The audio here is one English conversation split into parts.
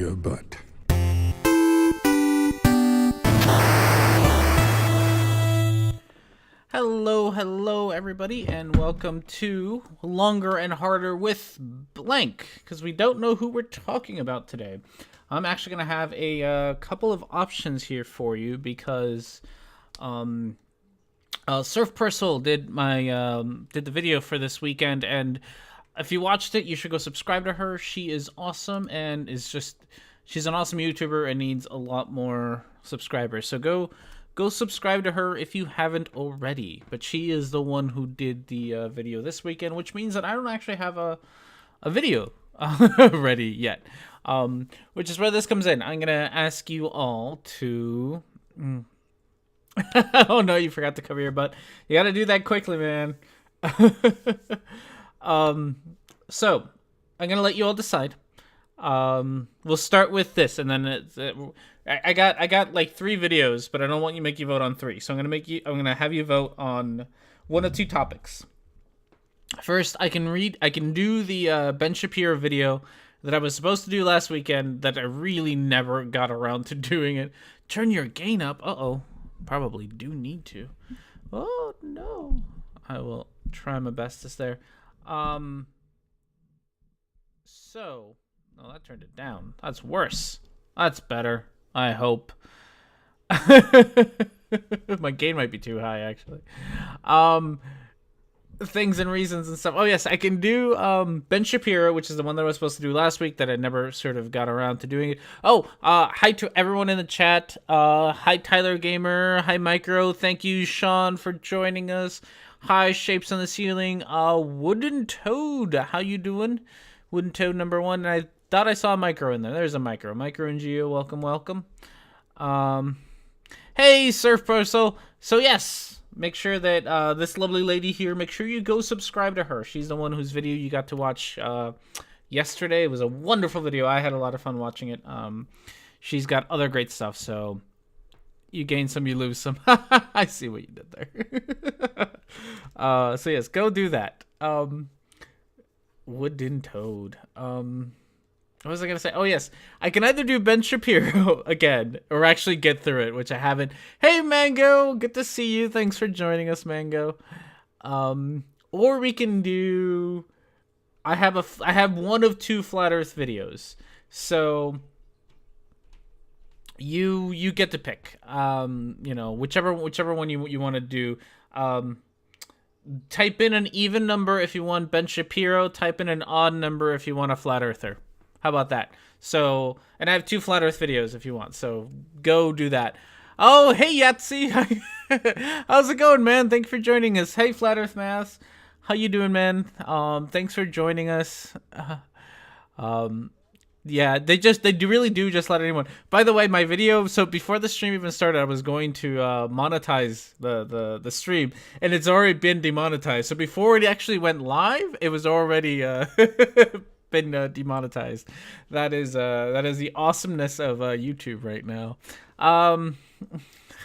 your butt. Hello, everybody, and welcome to Longer and Harder with Blank, because we don't know who we're talking about today. I'm actually going to have a couple of options here for you, because Surf Purcell did the video for this weekend, and if you watched it, you should go subscribe to her. She is awesome, and she's an awesome YouTuber and needs a lot more subscribers. So go subscribe to her if you haven't already. But she is the one who did the video this weekend, which means that I don't actually have a video ready yet. Which is where this comes in. I'm gonna ask you all to. Oh no, you forgot to cover your butt. You gotta do that quickly, man. So I'm gonna let you all decide. We'll start with this, and then I got like 3 videos, but I don't want you to make you vote on 3. So I'm gonna have you vote on one of 2 topics. First, I can do the Ben Shapiro video that I was supposed to do last weekend that I really never got around to doing it. Turn your gain up. Uh-oh. Probably do need to. Oh, no. I will try my bestest there. So, oh, that turned it down. That's worse. That's better. I hope. My gain might be too high, actually. Things and reasons and stuff. Oh, yes, I can do Ben Shapiro, which is the one that I was supposed to do last week that I never sort of got around to doing it. Oh, hi to everyone in the chat. Hi, Tyler Gamer. Hi, Micro. Thank you, Sean, for joining us. Hi, Shapes on the Ceiling. Wooden Toad. How you doing? Wooden Toad number 1. And I thought I saw a Micro in there. There's a Micro. Micro and Geo, welcome. Hey, Surf Purcell. So, yes, make sure that this lovely lady here, make sure you go subscribe to her. She's the one whose video you got to watch yesterday. It was a wonderful video. I had a lot of fun watching it. She's got other great stuff, so you gain some, you lose some. I see what you did there. So, yes, go do that. Wooden Toad. What was I going to say? Oh, yes. I can either do Ben Shapiro again or actually get through it, which I haven't. Hey, Mango. Good to see you. Thanks for joining us, Mango. Or we can do. I have one of 2 Flat Earth videos. So you get to pick. Whichever one you want to do. Type in an even number if you want Ben Shapiro. Type in an odd number if you want a Flat Earther. How about that? So, and I have 2 Flat Earth videos if you want. So go do that. Oh, hey Yahtzee. How's it going, man? Thank you for joining us. Hey, Flat Earth Math. How you doing, man? Thanks for joining us. Yeah, they really do just let anyone. By the way, my video, so before the stream even started, I was going to monetize the stream, and it's already been demonetized. So before it actually went live, it was already been demonetized. That is the awesomeness of YouTube right now.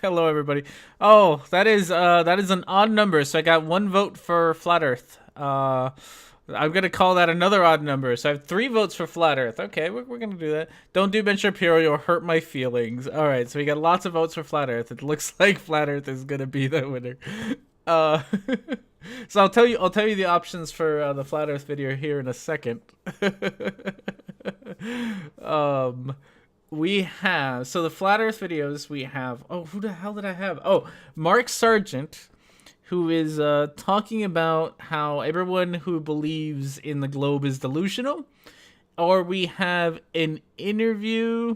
Hello, everybody. Oh, that is an odd number. So I got 1 vote for Flat Earth. I'm going to call that another odd number. So I have 3 votes for Flat Earth. Okay, we're going to do that. Don't do Ben Shapiro. You'll hurt my feelings. All right, so we got lots of votes for Flat Earth. It looks like Flat Earth is going to be the winner. So I'll tell you the options for the Flat Earth video here in a second. We have, so the Flat Earth videos we have, oh, who the hell did I have? Oh, Mark Sargent, who is talking about how everyone who believes in the globe is delusional. Or we have an interview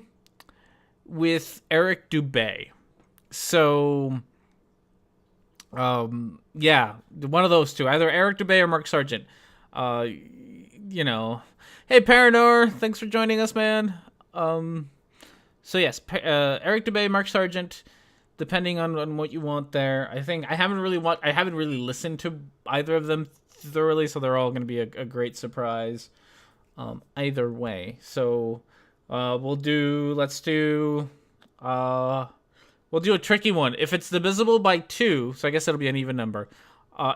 with Eric Dubay. So, yeah, one of those 2, either Eric Dubay or Mark Sargent. Hey, Paranor, thanks for joining us, man. So yes, Eric Dubay, Mark Sargent, depending on what you want there. I think I haven't really listened to either of them thoroughly, so they're all going to be a great surprise either way. So we'll do a tricky one. If it's divisible by 2, so I guess it'll be an even number.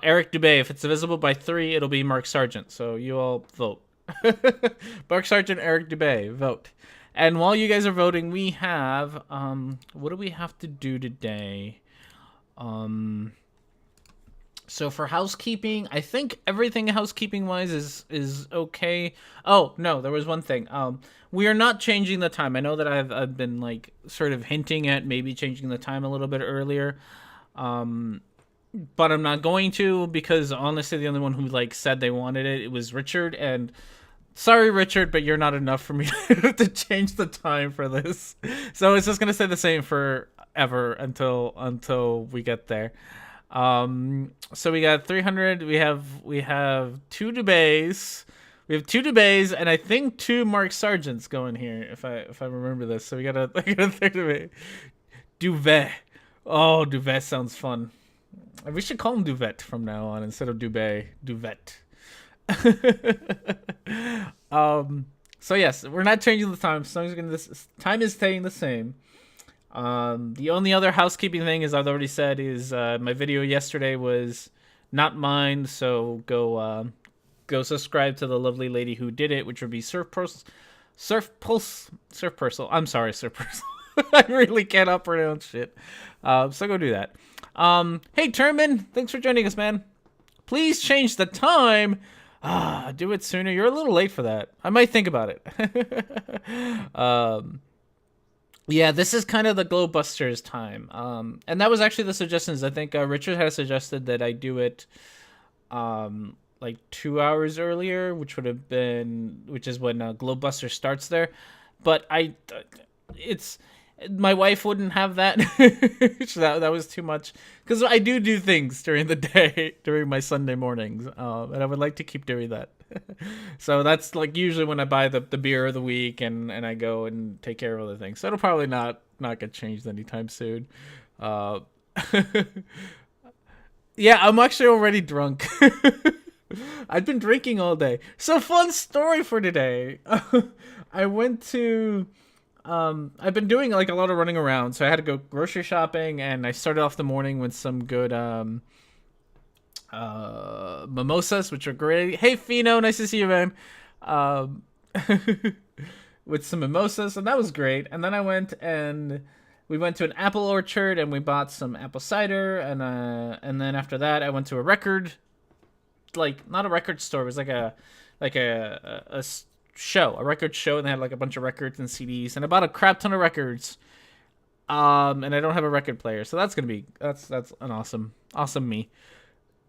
Eric Dubay. If it's divisible by 3, it'll be Mark Sargent. So you all vote. Mark Sargent, Eric Dubay, vote. And while you guys are voting, we have what do we have to do today? So for housekeeping, I think everything housekeeping wise is okay. Oh no, there was one thing. We are not changing the time. I know that I've been like sort of hinting at maybe changing the time a little bit earlier. But I'm not going to, because honestly the only one who like said they wanted it was Richard, and sorry Richard, but you're not enough for me to change the time for this. So it's just gonna stay the same forever until we get there. So we got 300. We have two debates. We have two debates, and I think two Mark Sargents going here, if I remember this. So we got a third debate. Duvet. Oh, Duvet sounds fun. We should call him Duvet from now on instead of Duvet. Duvet. So yes, we're not changing the time. So this time is staying the same. The only other housekeeping thing, as I've already said, is my video yesterday was not mine, so go subscribe to the lovely lady who did it, which would be Surf Pulse. I'm sorry, Surf Pulse. I really cannot pronounce shit. So go do that. Hey Termin, thanks for joining us, man. Please change the time. Do it sooner. You're a little late for that. I might think about it. Yeah, this is kind of the Glowbusters time. And that was actually the suggestions. I think Richard had suggested that I do it like 2 hours earlier, which is when Glowbuster starts there. But my wife wouldn't have that. So that was too much, because I do things during the day, during my Sunday mornings, and I would like to keep doing that. So that's like usually when I buy the beer of the week, and I go and take care of other things. So it'll probably not get changed anytime soon. Yeah, I'm actually already drunk. I've been drinking all day. So fun story for today. I went to I've been doing like a lot of running around, so I had to go grocery shopping, and I started off the morning with some good mimosas, which are great. Hey Fino, nice to see you, man. With some mimosas, and that was great. And then we went to an apple orchard, and we bought some apple cider, and then after that I went to a record, like not a record store, it was like a record show, and they had like a bunch of records and CDs, and I bought a crap ton of records. And I don't have a record player, so that's an awesome me.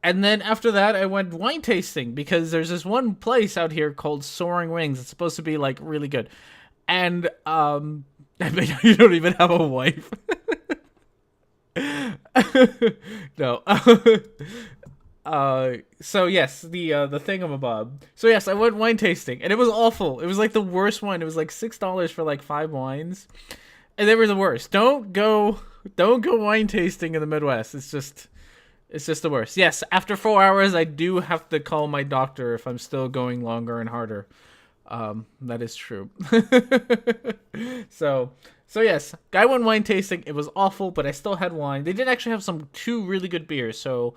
And then after that, I went wine tasting, because there's this one place out here called Soaring Wings. It's supposed to be like really good. And I mean, you don't even have a wife. No. So yes, the thingamabob. So yes, I went wine tasting, and it was awful. It was like the worst wine. It was like $6 for like 5 wines, and they were the worst. Don't go wine tasting in the Midwest. It's just the worst. Yes, after 4 hours, I do have to call my doctor if I'm still going longer and harder. That is true. So yes, I went wine tasting. It was awful, but I still had wine. They did actually have two really good beers. So,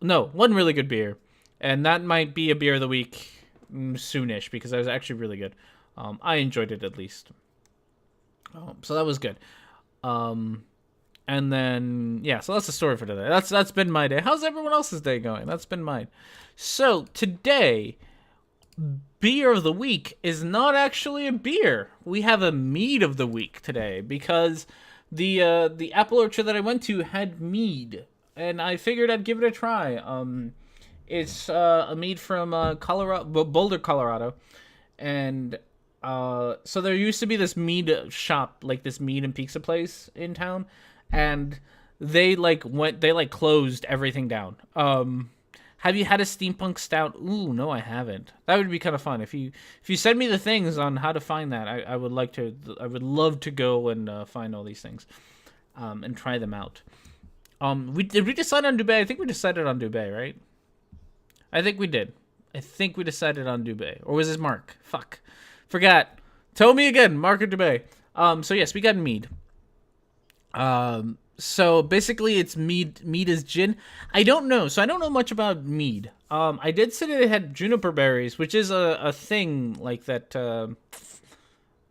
no, one really good beer, and that might be a beer of the week soonish, because it was actually really good. I enjoyed it at least. So that was good. And then, yeah, so that's the story for today. That's been my day. How's everyone else's day going? That's been mine. So today, beer of the week is not actually a beer. We have a mead of the week today, because the apple orchard that I went to had mead, and I figured I'd give it a try. It's a mead from Boulder, Colorado, and so there used to be this mead shop, like this mead and pizza place in town, and they closed everything down. Have you had a steampunk stout? Ooh, no, I haven't. That would be kind of fun. If you send me the things on how to find that, I would love to go and find all these things, and try them out. Did we decide on Dubé? I think we decided on Dubé, right? I think we did. I think we decided on Dubé, or was this Mark? Fuck, forgot. Tell me again, Mark or Dubé. So yes, we got mead. So basically it's mead. Mead is gin. I don't know. So I don't know much about mead. I did say that it had juniper berries, which is a thing like that.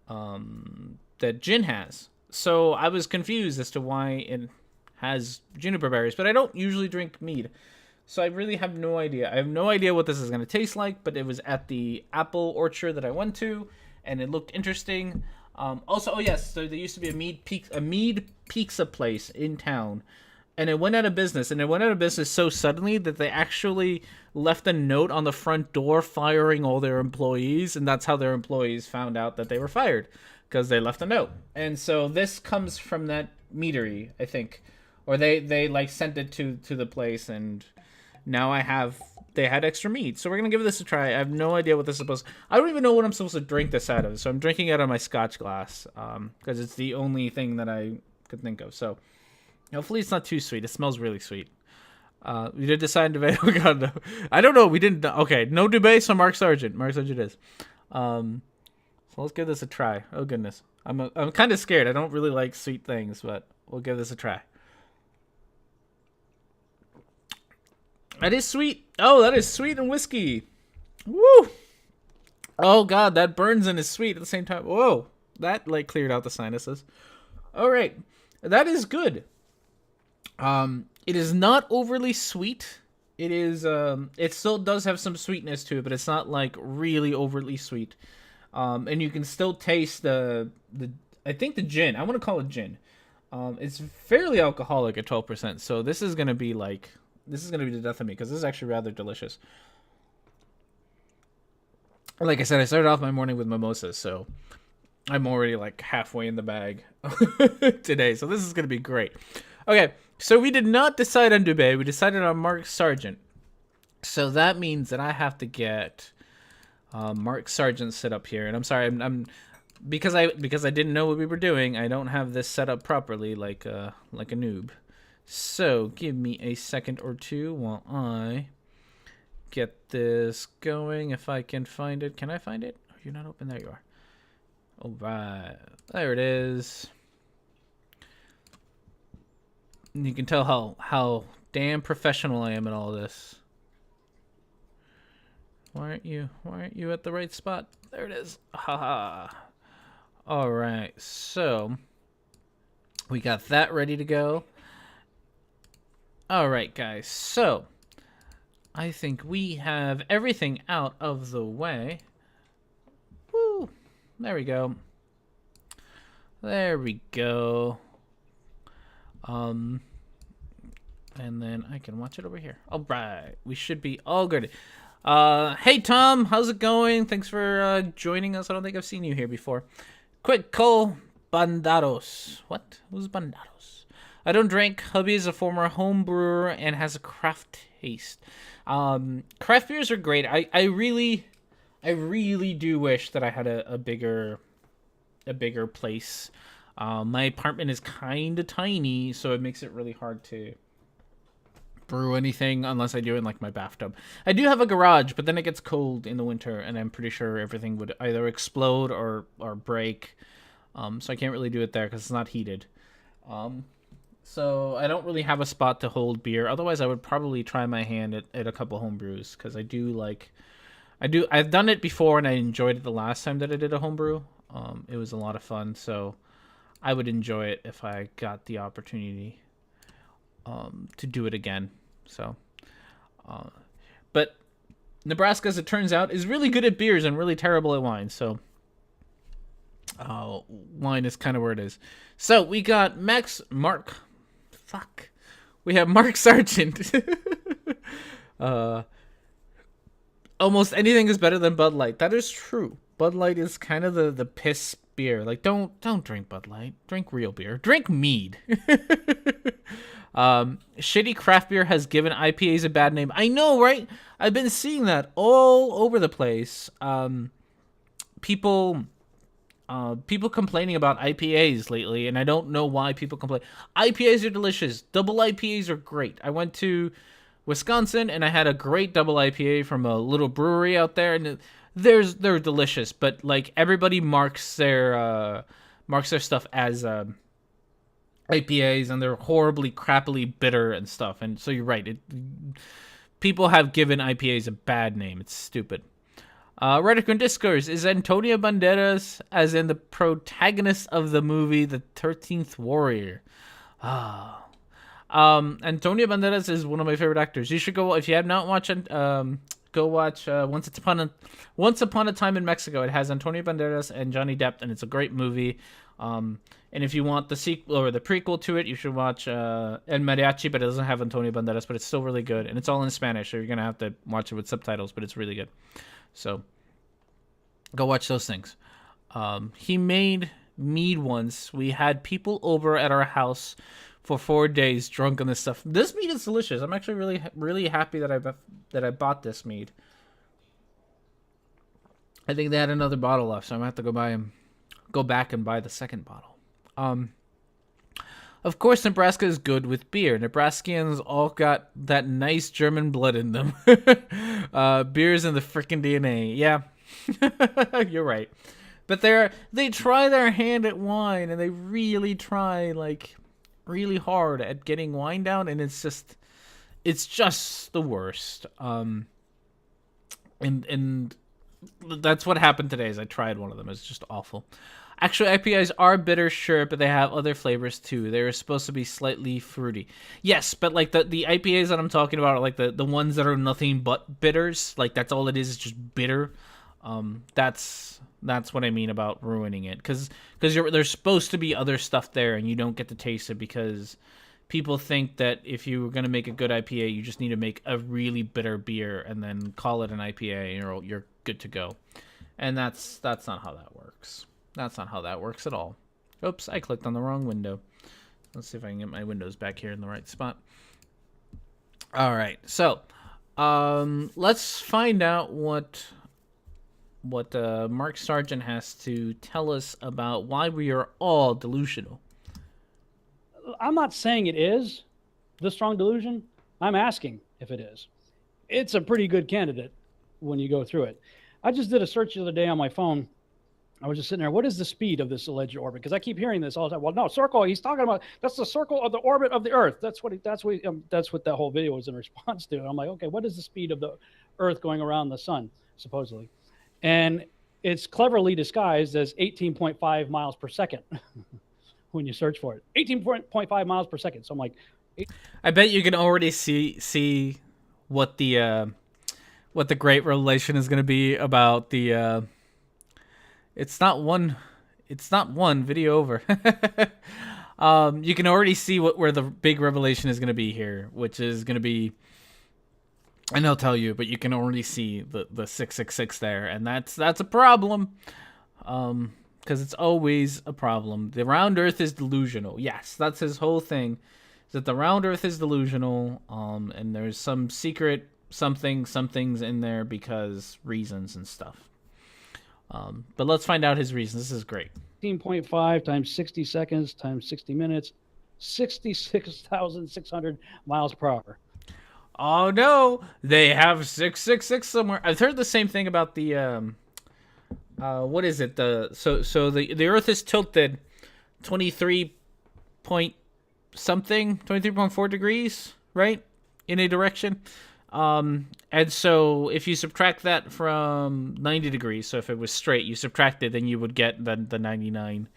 that gin has. So I was confused as to why it has juniper berries, but I don't usually drink mead. So I really have no idea. I have no idea what this is going to taste like, but it was at the apple orchard that I went to, and it looked interesting. Also, oh yes, so there used to be a Mead pizza place in town, and it went out of business. And it went out of business so suddenly that they actually left a note on the front door firing all their employees, and that's how their employees found out that they were fired, because they left a note. And so this comes from that meadery, I think, or they like sent it to the place, and now they had extra meat. So we're going to give this a try. I have no idea what this is supposed to... I don't even know what I'm supposed to drink this out of. So I'm drinking out of my scotch glass because it's the only thing that I could think of. So hopefully it's not too sweet. It smells really sweet. We did decide Dubé. Oh, God, no. I don't know. We didn't... Okay, no Dubé, so Mark Sargent. Mark Sargent is. So let's give this a try. Oh, goodness. I'm kind of scared. I don't really like sweet things, but we'll give this a try. That is sweet. Oh, that is sweet and whiskey. Woo! Oh, God, that burns and is sweet at the same time. Whoa. That, like, cleared out the sinuses. All right. That is good. It is not overly sweet. It is, it still does have some sweetness to it, but it's not, like, really overly sweet. And you can still taste I think the gin. I want to call it gin. It's fairly alcoholic at 12%, so this is going to be, like... This is going to be the death of me, because this is actually rather delicious. Like I said, I started off my morning with mimosas, so I'm already like halfway in the bag today. So this is going to be great. Okay, so we did not decide on Dubé. We decided on Mark Sargent. So that means that I have to get Mark Sargent set up here. And I'm sorry, I'm because I didn't know what we were doing. I don't have this set up properly, like a noob. So, give me a second or two while I get this going, if I can find it. Can I find it? Oh, you're not open. There you are. All right. There it is. And you can tell how damn professional I am at all this. Why aren't you at the right spot? There it is. Haha. All right. So, we got that ready to go. All right, guys, so I think we have everything out of the way. Woo! There we go. There we go. And then I can watch it over here. All right, we should be all good. Hey, Tom, how's it going? Thanks for joining us. I don't think I've seen you here before. Quick call, Bandados. What? Who's Bandados? I don't drink. Hubby is a former home brewer and has a craft taste. Craft beers are great. I really do wish that I had a bigger place. My apartment is kind of tiny, so it makes it really hard to brew anything unless I do it in like my bathtub. I do have a garage, but then it gets cold in the winter, and I'm pretty sure everything would either explode or break. So I can't really do it there because it's not heated. So I don't really have a spot to hold beer. Otherwise, I would probably try my hand at a couple home brews, because I've done it before and I enjoyed it the last time that I did a home brew. It was a lot of fun, so I would enjoy it if I got the opportunity to do it again. So, but Nebraska, as it turns out, is really good at beers and really terrible at wine. So wine is kind of where it is. So we got we have Mark Sargent. Almost anything is better than Bud Light. That is true. Bud Light is kind of the piss beer. Like, don't drink Bud Light. Drink real beer. Drink Mead. Shitty craft beer has given IPAs a bad name. I know, right? I've been seeing that all over the place. People complaining about IPAs lately, and I don't know why people complain. IPAs are delicious. Double IPAs are great. I went to Wisconsin, and I had a great double IPA from a little brewery out there, and they're delicious. But like, everybody marks their stuff as IPAs, and they're horribly, crappily bitter and stuff. And so you're right. People have given IPAs a bad name. It's stupid. Rhetoric&Discourse, is Antonio Banderas as in the protagonist of the movie The 13th Warrior? Antonio Banderas is one of my favorite actors. You should go, if you have not watched go watch Once Upon a Time in Mexico. It has Antonio Banderas and Johnny Depp, and it's a great movie. And if you want the sequel or the prequel to it, you should watch El Mariachi, but it doesn't have Antonio Banderas, but it's still really good, and it's all in Spanish, so you're gonna have to watch it with subtitles, but it's really good. So go watch those things. He made mead once. We had people over at our house for 4 days drunk on this stuff. This mead is delicious. I'm actually really happy that I bought this mead. I think they had another bottle left, so I'm gonna have to go back and buy the second bottle. Of course, Nebraska is good with beer. Nebraskans all got that nice German blood in them. Beer's in the frickin' DNA. Yeah, you're right. But they try their hand at wine, and they really try really hard at getting wine down, and it's just the worst. And that's what happened today. Is I tried one of them. It's just awful. Actually, IPAs are bitter, sure, but they have other flavors too. They're supposed to be slightly fruity. Yes, but like the IPAs that I'm talking about are like the ones that are nothing but bitters. Like that's all it is just bitter. That's what I mean about ruining it. Because there's supposed to be other stuff there, and you don't get to taste it because people think that if you're going to make a good IPA, you just need to make a really bitter beer and then call it an IPA, and you're good to go. And that's not how that works. That's not how that works at all. Oops, I clicked on the wrong window. Let's see if I can get my windows back here in the right spot. All right, so let's find out what Mark Sargent has to tell us about why we are all delusional. I'm not saying it is the strong delusion. I'm asking if it is. It's a pretty good candidate when you go through it. I just did a search the other day on my phone. I was just sitting there. What is the speed of this alleged orbit? Because I keep hearing this all the time. Well, no, circle. He's talking about that's the circle of the orbit of the Earth. That's what that whole video was in response to. And I'm like, okay, what is the speed of the Earth going around the sun, supposedly? And it's cleverly disguised as 18.5 miles per second when you search for it. 18.5 miles per second. So I'm like, I bet you can already see what the great revelation is going to be about the. It's not one video over. You can already see where the big revelation is going to be here, which is going to be, and I'll tell you, but you can already see the 666 there, and that's a problem, because it's always a problem. The round Earth is delusional. Yes, that's his whole thing, is that the round Earth is delusional, and there's some secret somethings in there because reasons and stuff. But let's find out his reasons. This is great. 18.5 times 60 seconds times 60 minutes, 66,600 miles per hour. Oh no, they have 666 somewhere. I've heard the same thing about the what is it? So the Earth is tilted 23.4 degrees, right? In a direction. And so if you subtract that from 90 degrees, so if it was straight, you subtract it, then you would get the 99,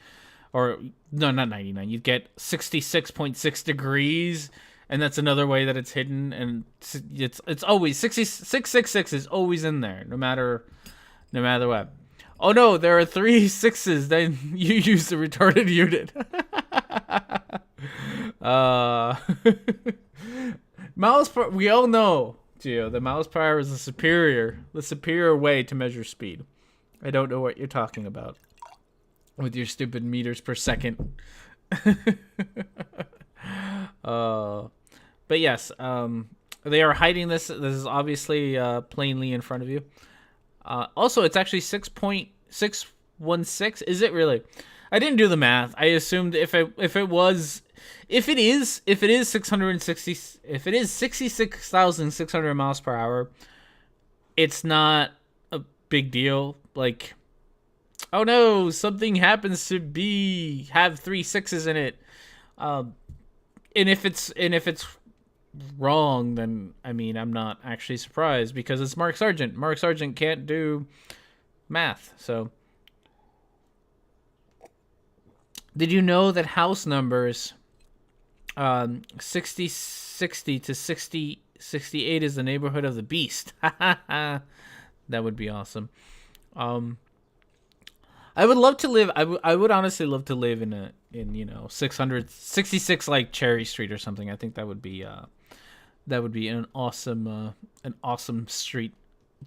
or no, not 99. You'd get 66.6 degrees, and that's another way that it's hidden. And it's always 666 is always in there, no matter what. Oh no, there are 3 6s. Then you use the retarded unit. Miles per, we all know, Gio, the miles per hour is the superior way to measure speed. I don't know what you're talking about with your stupid meters per second. But yes, they are hiding this. This is obviously plainly in front of you. Also, it's actually 6.616. Is it really? I didn't do the math. I assumed if it is 66,600 miles per hour, it's not a big deal. Like, oh no, something happens to have 3 6s in it. And if it's wrong, then I mean I'm not actually surprised because it's Mark Sargent. Mark Sargent can't do math. So did you know that house numbers 60 to 68 is the neighborhood of the beast? That would be awesome. I would love to live. I would honestly love to live in 666 like Cherry Street or something. I think that would be an awesome street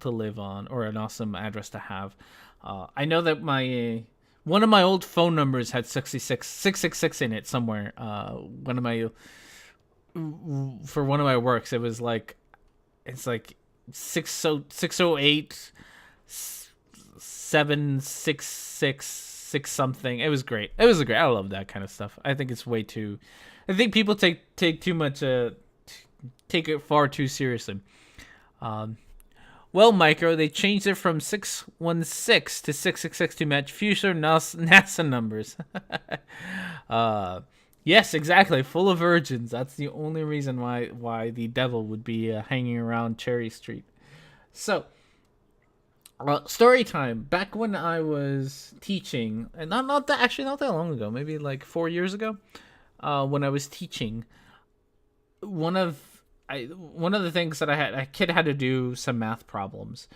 to live on, or an awesome address to have. I know that my one of my old phone numbers had 666 in it somewhere. For one of my works, it was like, it's like 608 766 something. It was great. I love that kind of stuff. I think it's way too. I think people take too much. Take it far too seriously. Well, Micro, they changed it from 616 to 666 to match future NASA numbers. Yes, exactly. Full of virgins. That's the only reason why the devil would be hanging around Cherry Street. So, story time. Back when I was teaching, and not that long ago, maybe like 4 years ago, when I was teaching, one of the things that a kid had to do some math problems,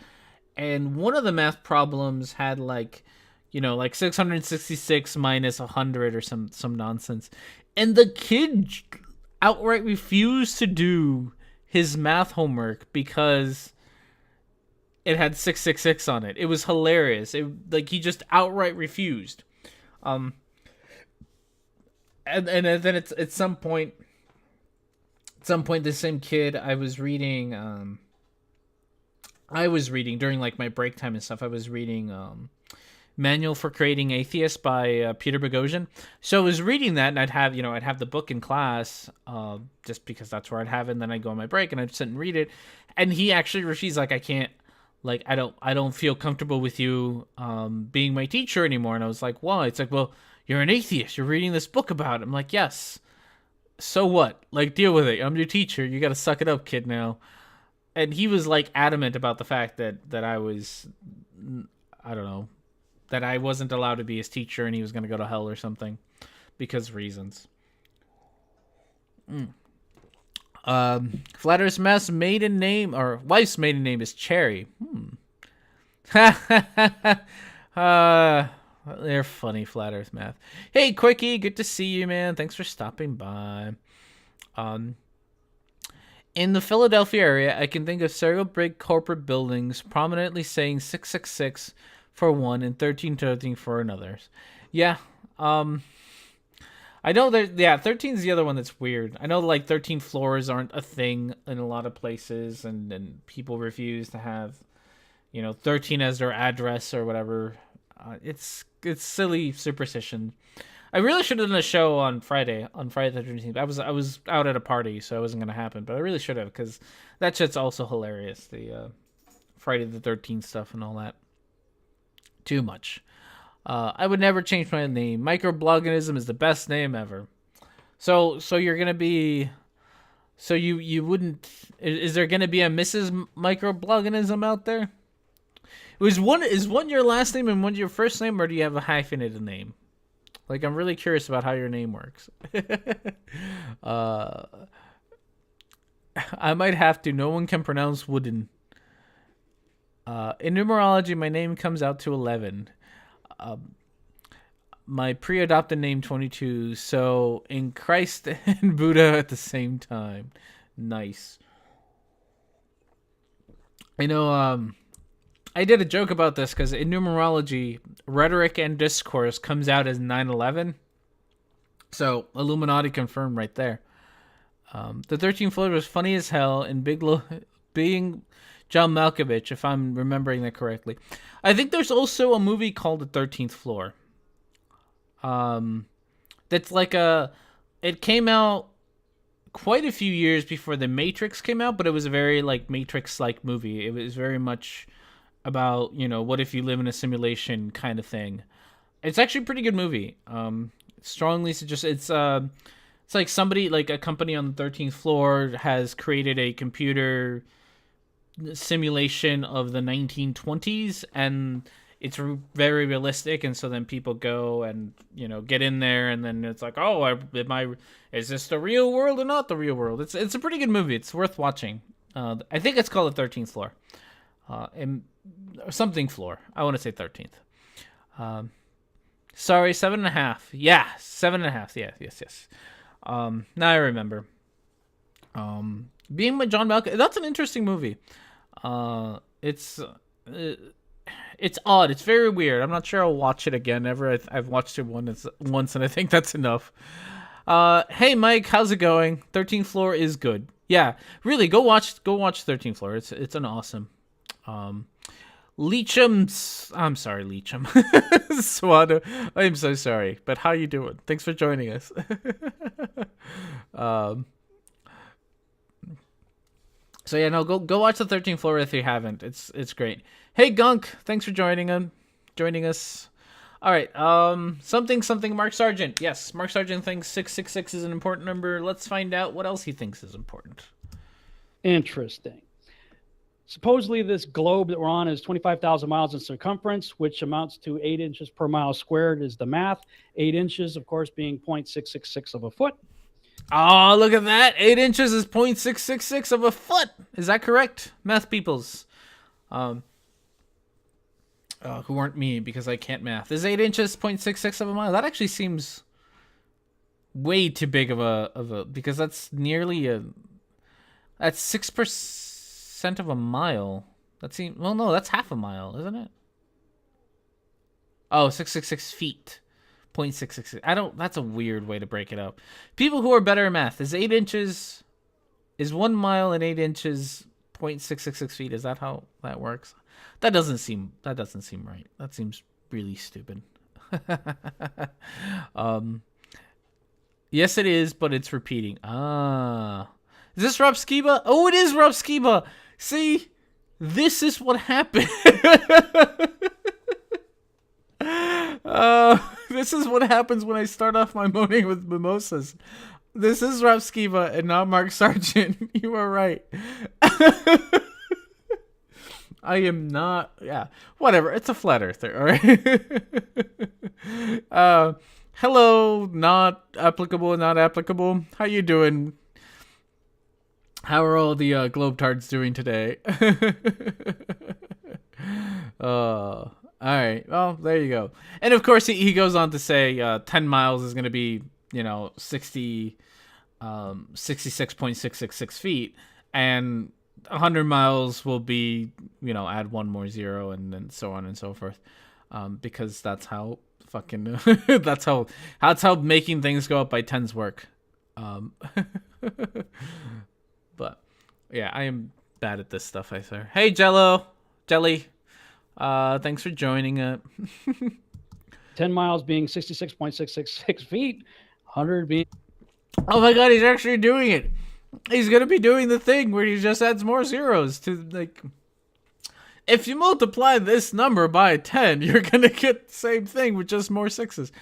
and one of the math problems had like 666 minus 100 or some nonsense, and the kid outright refused to do his math homework because it had 666 on it. It was hilarious. He just outright refused. And then it's at some point, the same kid I was reading during like my break time and stuff. I was reading Manual for Creating Atheists by Peter Boghossian. So I was reading that, and I'd have the book in class, just because that's where I'd have it, and then I'd go on my break and I'd sit and read it. And he actually refused, like, I can't, like, I don't feel comfortable with you being my teacher anymore. And I was like, why? It's like, well, you're an atheist. You're reading this book about it. I'm like, yes. So what? Like, deal with it. I'm your teacher. You got to suck it up, kid, now. And he was like adamant about the fact that I was, I don't know, that I wasn't allowed to be his teacher, and he was going to go to hell or something because of reasons. Flat Earth's wife's maiden name is Cherry. They're funny, Flat Earth Math. Hey, Quickie, good to see you, man. Thanks for stopping by. In the Philadelphia area, I can think of several big corporate buildings prominently saying 666 for one and 1313 for another. Yeah, I know that. Yeah, 13 is the other one that's weird. I know like 13 floors aren't a thing in a lot of places, and people refuse to have 13 as their address or whatever. It's silly superstition. I really should have done a show on Friday the 13th. I was out at a party, so it wasn't gonna happen. But I really should have, because that shit's also hilarious. The Friday the 13th stuff and all that. Too much. I would never change my name. Microbloganism is the best name ever. So you're gonna be. So you wouldn't. Is there gonna be a Mrs. Microbloganism out there? Is one your last name and one your first name, or do you have a hyphenated name? Like, I'm really curious about how your name works. I might have to. No one can pronounce wooden. In numerology, my name comes out to 11. My pre-adopted name 22. So in Christ and Buddha at the same time. Nice. I did a joke about this because in numerology, Rhetoric and Discourse comes out as 9/11. So Illuminati confirmed right there. The 13th floor was funny as hell, and being John Malkovich, if I'm remembering that correctly. I think there's also a movie called The 13th Floor. That's like it came out quite a few years before The Matrix came out, but it was a very like Matrix-like movie. It was very much about, what if you live in a simulation kind of thing. It's actually a pretty good movie. Strongly suggest it's It's like somebody, like a company on the 13th floor has created a computer simulation of the 1920s, and it's very realistic, and so then people go and get in there, and then it's like, oh, is this the real world or not the real world? It's a pretty good movie. It's worth watching. I think it's called the 13th floor, and something floor. I want to say 13th. Sorry, 7.5. Yeah, 7.5. Yeah, yes. Now I remember. Being with John Malkovich, that's an interesting movie. It's odd. It's very weird. I'm not sure I'll watch it again ever. I've watched it once, and I think that's enough. Hey Mike, how's it going? 13th floor is good. Yeah, really, go watch 13th floor. It's an awesome. Leecham, I'm sorry, Leecham. Swado, I'm so sorry. But how you doing? Thanks for joining us. So yeah, no, go watch the 13th floor if you haven't. It's great. Hey Gunk, thanks for joining us. All right, something Mark Sargent. Yes, Mark Sargent thinks 666 is an important number. Let's find out what else he thinks is important. Interesting. Supposedly, this globe that we're on is 25,000 miles in circumference, which amounts to 8 inches per mile squared is the math. 8 inches, of course, being 0.666 of a foot. Oh, look at that. 8 inches is 0.666 of a foot. Is that correct, math peoples? Who aren't me, because I can't math. Is 8 inches 0.66 of a mile? That actually seems way too big of a because that's nearly that's 6% of a mile. That seems, well, no, that's half a mile, isn't it? Oh, 666 feet. 0.666. That's a weird way to break it up. People who are better at math, is 8 inches, is 1 mile and 8 inches 0.666 feet? Is that how that works? That doesn't seem right. That seems really stupid. Yes, it is, but it's repeating. Is this Rob Skiba? Oh, it is Rob Skiba. See, this is what happened. This is what happens when I start off my morning with mimosas. This is Rob Skiba and not Mark Sargent. You are right. I am not. Yeah, whatever. It's a flat earther. All right. Hello, not applicable. How you doing? How are all the globetards doing today? All right. Well, there you go. And of course, he goes on to say 10 miles is going to be 66.666 feet, and 100 miles will be add one more zero, and then so on and so forth, because that's how fucking that's how making things go up by tens work. But yeah, I am bad at this stuff, I swear. Hey Jelly, thanks for joining it. 10 miles being 66.666 feet, 100 being... Oh my god, he's actually doing it. He's going to be doing the thing where he just adds more zeros to, like... If you multiply this number by 10, you're going to get the same thing with just more sixes.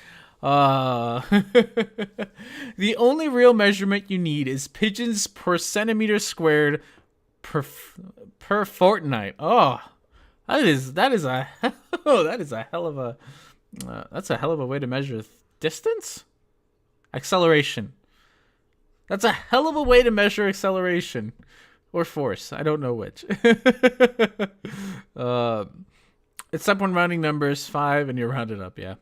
The only real measurement you need is pigeons per centimeter squared per fortnight. Oh, that is a hell of a that's a hell of a way to measure distance. Acceleration. That's a hell of a way to measure acceleration or force. I don't know which. Except when rounding numbers 5 and you round it up. Yeah.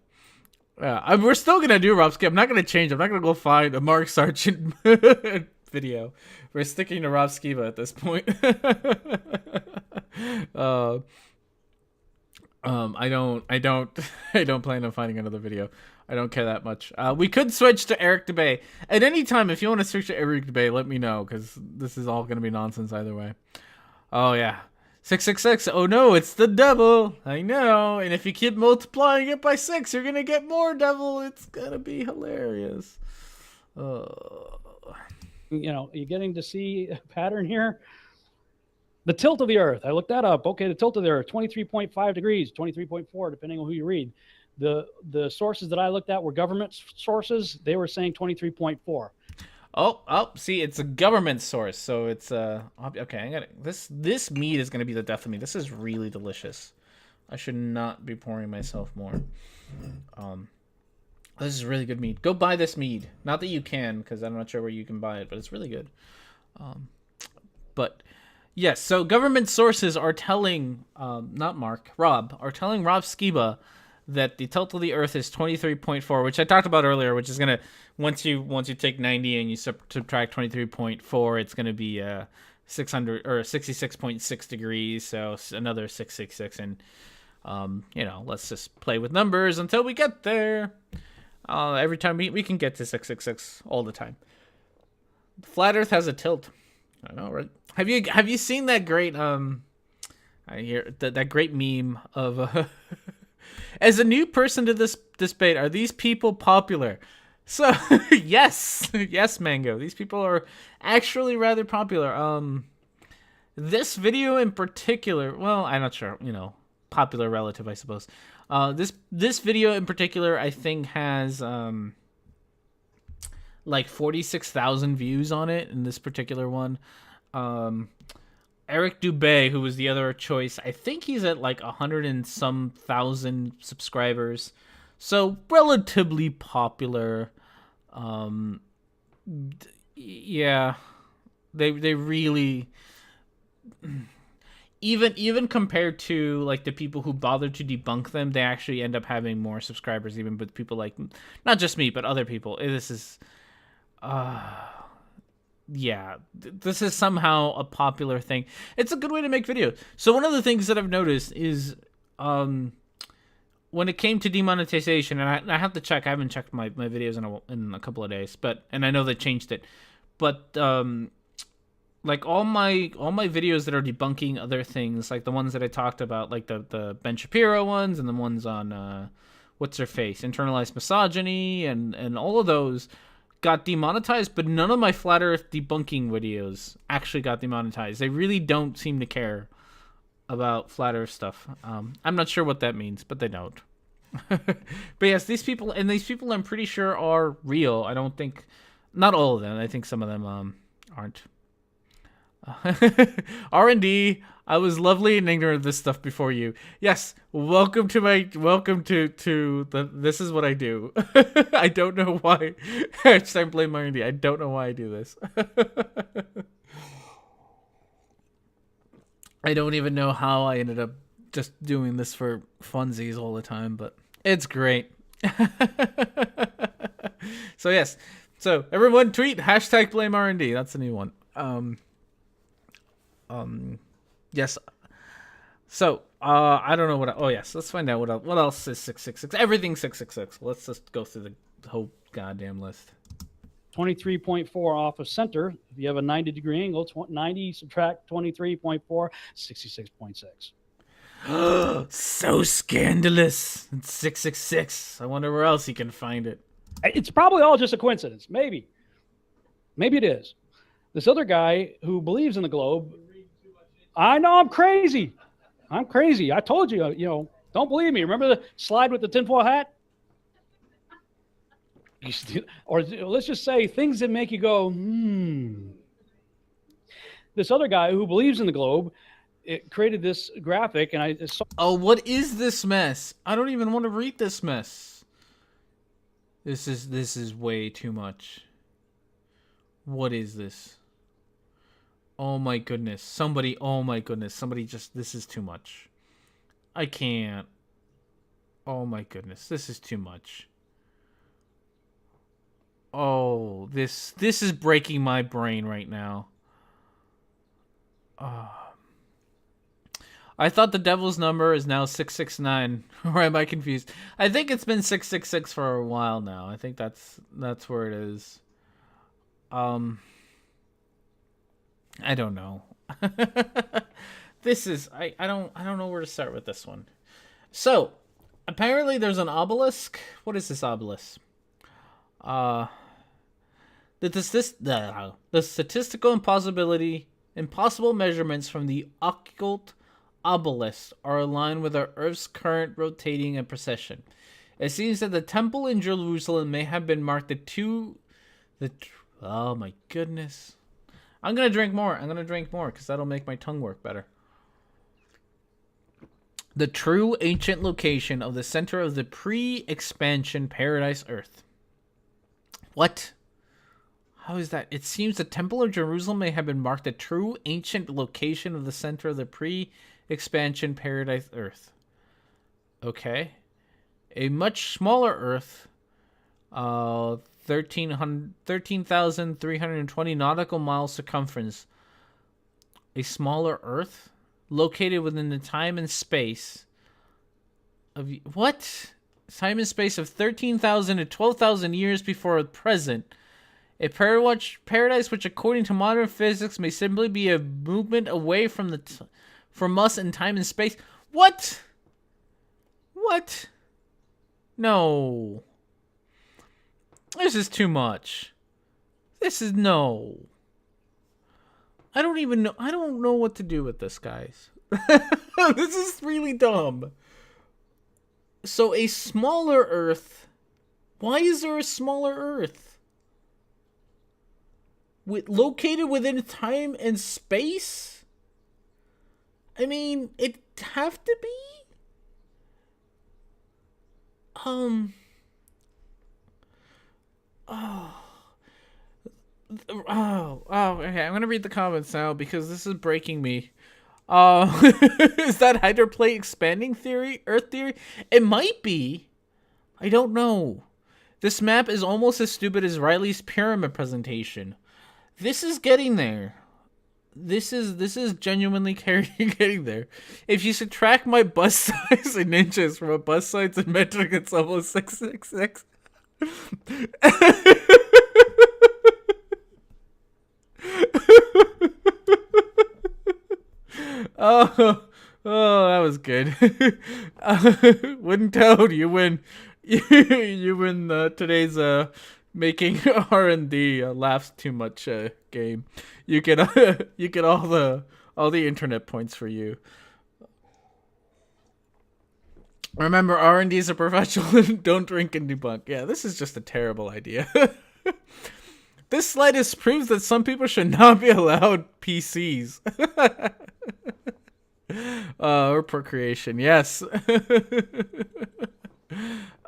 We're still gonna do Rob Skiba. I'm not gonna change. I'm not gonna go find a Mark Sargent video. We're sticking to Rob Skiba at this point. I don't plan on finding another video. I don't care that much. We could switch to Eric DeBay at any time. If you want to switch to Eric DeBay, let me know, because this is all gonna be nonsense either way. Oh yeah. 666. Oh no, it's the devil. I know. And if you keep multiplying it by 6, you're gonna get more devil. It's gonna be hilarious. You're getting to see a pattern here. The tilt of the Earth. I looked that up. Okay, the tilt of the Earth, 23.5 degrees, 23.4, depending on who you read. The sources that I looked at were government sources. They were saying 23.4. See, it's a government source, so it's okay. I got it. This mead is gonna be the death of me. This is really delicious. I should not be pouring myself more. This is really good mead. Go buy this mead. Not that you can, because I'm not sure where you can buy it, but it's really good. But yes, so government sources are telling, Rob, are telling Rob Skiba that the tilt of the Earth is 23.4, which I talked about earlier, which is gonna once you take 90 and you subtract 23.4, it's gonna be 600 or 66.6 degrees, so another 666, and let's just play with numbers until we get there. Every time we can get to 666 all the time. Flat Earth has a tilt. I know, right? Have you seen that great I hear that great meme of as a new person to this debate, are these people popular? So yes, Mango. These people are actually rather popular. This video in particular, well, I'm not sure, popular relative, I suppose. This video in particular, I think has like 46,000 views on it in this particular one. Eric Dubé, who was the other choice, I think he's at like 100 and some thousand subscribers, so relatively popular. Yeah, they really, even compared to like the people who bothered to debunk them, they actually end up having more subscribers, even with people like not just me but other people. This is yeah, this is somehow a popular thing. It's a good way to make videos. So one of the things that I've noticed is when it came to demonetization, and I have to check, I haven't checked my videos in a couple of days, and I know they changed it, but like all my videos that are debunking other things, like the ones that I talked about, like the Ben Shapiro ones and the ones on what's her face, internalized misogyny, and all of those got demonetized, but none of my flat earth debunking videos actually got demonetized. They really don't seem to care about flat earth stuff. I'm not sure what that means, but they don't. But yes, these people I'm pretty sure are real. I don't think, not all of them, I think some of them aren't. R&D, I was lovely and ignorant of this stuff before you. Yes, welcome to the this is what I do. I don't know why. I blame R&D. I don't know why I do this. I don't even know how I ended up just doing this for funsies all the time, but it's great. So yes, so everyone tweet #blame R&D. That's a new one. Yes. So, I don't know what. Oh yes, let's find out what else is 666. Everything 666. Let's just go through the whole goddamn list. 23.4 off of center. If you have a 90-degree angle, 90 subtract 23.4, 66.6. So scandalous. It's 666. I wonder where else you can find it. It's probably all just a coincidence. Maybe it is. This other guy who believes in the globe. I know I'm crazy. I told you, don't believe me. Remember the slide with the tinfoil hat? Or let's just say things that make you go, This other guy who believes in the globe, it created this graphic, and I saw. Oh, what is this mess? I don't even want to read this mess. This is way too much. What is this? Oh my goodness. Somebody just, this is too much. I can't. Oh my goodness. This is too much. Oh, this is breaking my brain right now. I thought the devil's number is now 669. Or am I confused? I think it's been 666 for a while now. I think that's where it is. I don't know. This is I don't know where to start with this one. So, apparently there's an obelisk. What is this obelisk? The statistical impossible measurements from the occult obelisk are aligned with our Earth's current rotating and precession. It seems that the temple in Jerusalem may have been marked Oh my goodness. I'm gonna drink more. I'm gonna drink more because that'll make my tongue work better. The true ancient location of the center of the pre-expansion paradise Earth. What? How is that? It seems the Temple of Jerusalem may have been marked the true ancient location of the center of the pre-expansion paradise Earth. Okay. A much smaller Earth, 13,320 nautical miles circumference. A smaller Earth located within the time and space of what? Time and space of 13,000 to 12,000 years before the present. A paradise which, according to modern physics, may simply be a movement away from from us in time and space. What? What? No. This is too much. This is no. I don't even know. I don't know what to do with this, guys. This is really dumb. So a smaller Earth. Why is there a smaller Earth? Located within time and space? I mean, it'd have to be? Oh, okay. I'm gonna read the comments now because this is breaking me. Is that hydroplate expanding theory? Earth theory? It might be. I don't know. This map is almost as stupid as Riley's pyramid presentation. This is getting there. This is genuinely getting there. If you subtract my bust size in inches from a bust size in metric, it's almost 666. Oh, that was good. Wooden Toad, you win. You win today's making R&D laughs too much game. You get all the internet points for you. Remember, R&D is a professional. Don't drink and debunk. Yeah, this is just a terrible idea. This slightest proves that some people should not be allowed PCs. Or procreation, yes.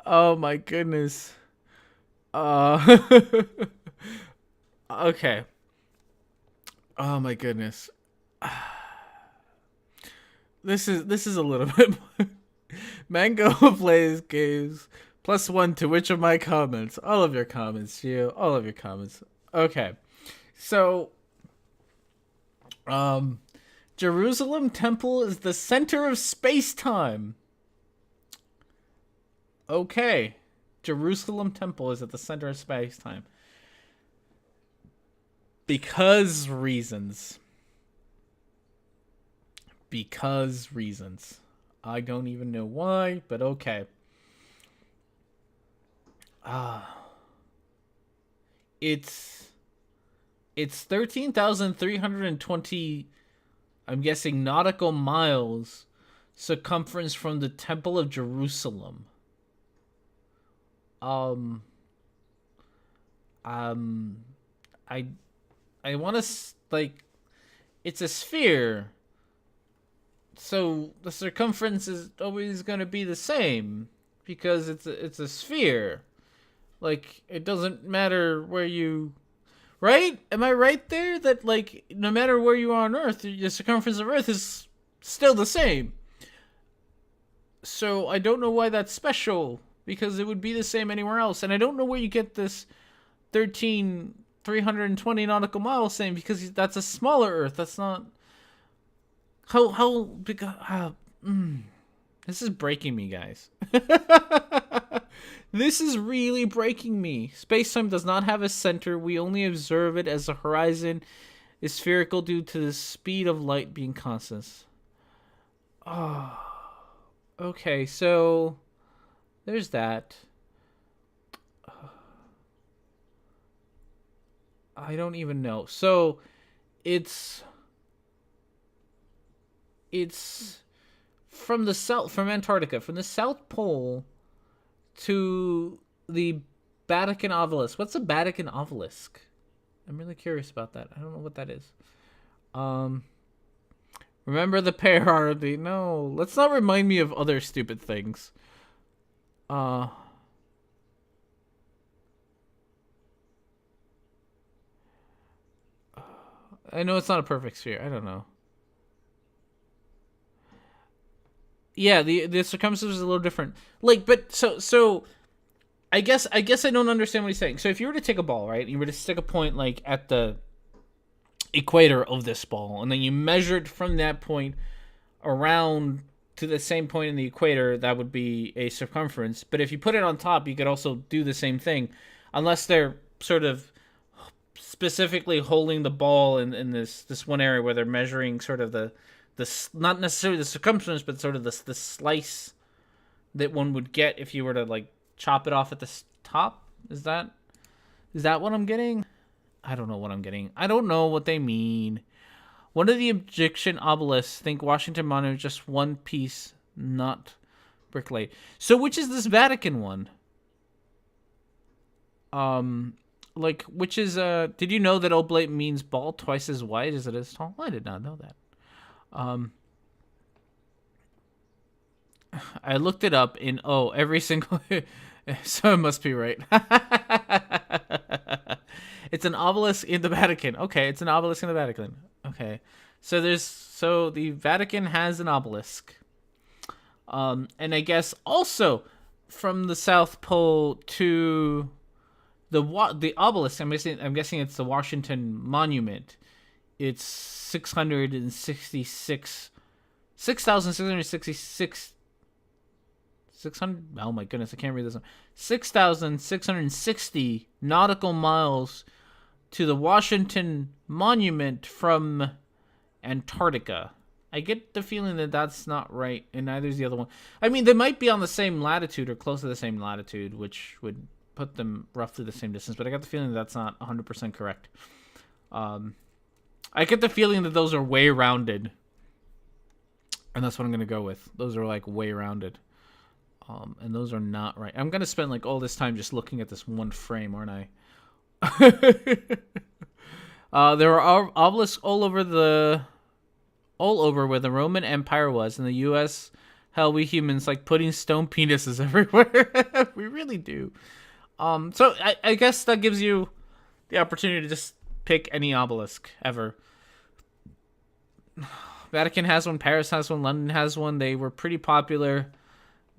Oh my goodness. Okay. Oh my goodness. This is a little bit more. Mango plays games +1 to which of my comments? All of your comments, you. All of your comments. Okay. So, Jerusalem Temple is the center of space-time. Okay. Jerusalem Temple is at the center of space-time. Because reasons. Because reasons. I don't even know why, but okay. It's 13,320, I'm guessing, nautical miles circumference from the Temple of Jerusalem. I want to, like, it's a sphere, so the circumference is always going to be the same because it's a sphere. Like, it doesn't matter where you, right? Am I right there that, like, no matter where you are on Earth, the circumference of Earth is still the same? So I don't know why that's special, because it would be the same anywhere else. And I don't know where you get this 13,320 nautical miles thing, because that's a smaller Earth. That's not how big. This is breaking me, guys. This is really breaking me. Space-time does not have a center. We only observe it as the horizon is spherical due to the speed of light being constant. Oh, okay, so there's that. I don't even know. So it's from the south, from Antarctica, from the South Pole to the Vatican obelisk. What's a Vatican obelisk? I'm really curious about that. I don't know what that is. Remember the priority. No, let's not remind me of other stupid things. I know it's not a perfect sphere. I don't know. Yeah, the circumference is a little different. Like, but so I guess I don't understand what he's saying. So if you were to take a ball, right, you were to stick a point like at the equator of this ball, and then you measured from that point around to the same point in the equator, that would be a circumference. But if you put it on top, you could also do the same thing, unless they're sort of specifically holding the ball in this one area where they're measuring sort of the not necessarily the circumference, but sort of the slice that one would get if you were to like chop it off at the top. Is that what I'm getting? I don't know what I'm getting. I don't know what they mean. One of the Egyptian obelisks, think Washington Monument, just one piece, not brick laid. So which is this Vatican one? Like, which is, did you know that oblate means ball twice as wide as it is tall? I did not know that. I looked it up in, every single, so it must be right. It's an obelisk in the Vatican. Okay, it's an obelisk in the Vatican. Okay. So the Vatican has an obelisk. And I guess also from the South Pole to the obelisk, I'm guessing it's the Washington Monument. It's 6,666 600, oh my goodness, I can't read this one. 6,660 nautical miles to the Washington Monument from Antarctica. I get the feeling that that's not right, and neither is the other one. I mean, they might be on the same latitude or close to the same latitude, which would put them roughly the same distance, but I got the feeling that's not 100% correct. I get the feeling that those are way rounded, and that's what I'm going to go with. Those are, like, way rounded. And those are not right. I'm going to spend, like, all this time just looking at this one frame, aren't I? There are obelisks all over where the Roman Empire was. In the U.S., hell, we humans like putting stone penises everywhere. We really do. So I guess that gives you the opportunity to just pick any obelisk ever. Vatican has one, Paris has one, London has one. They were pretty popular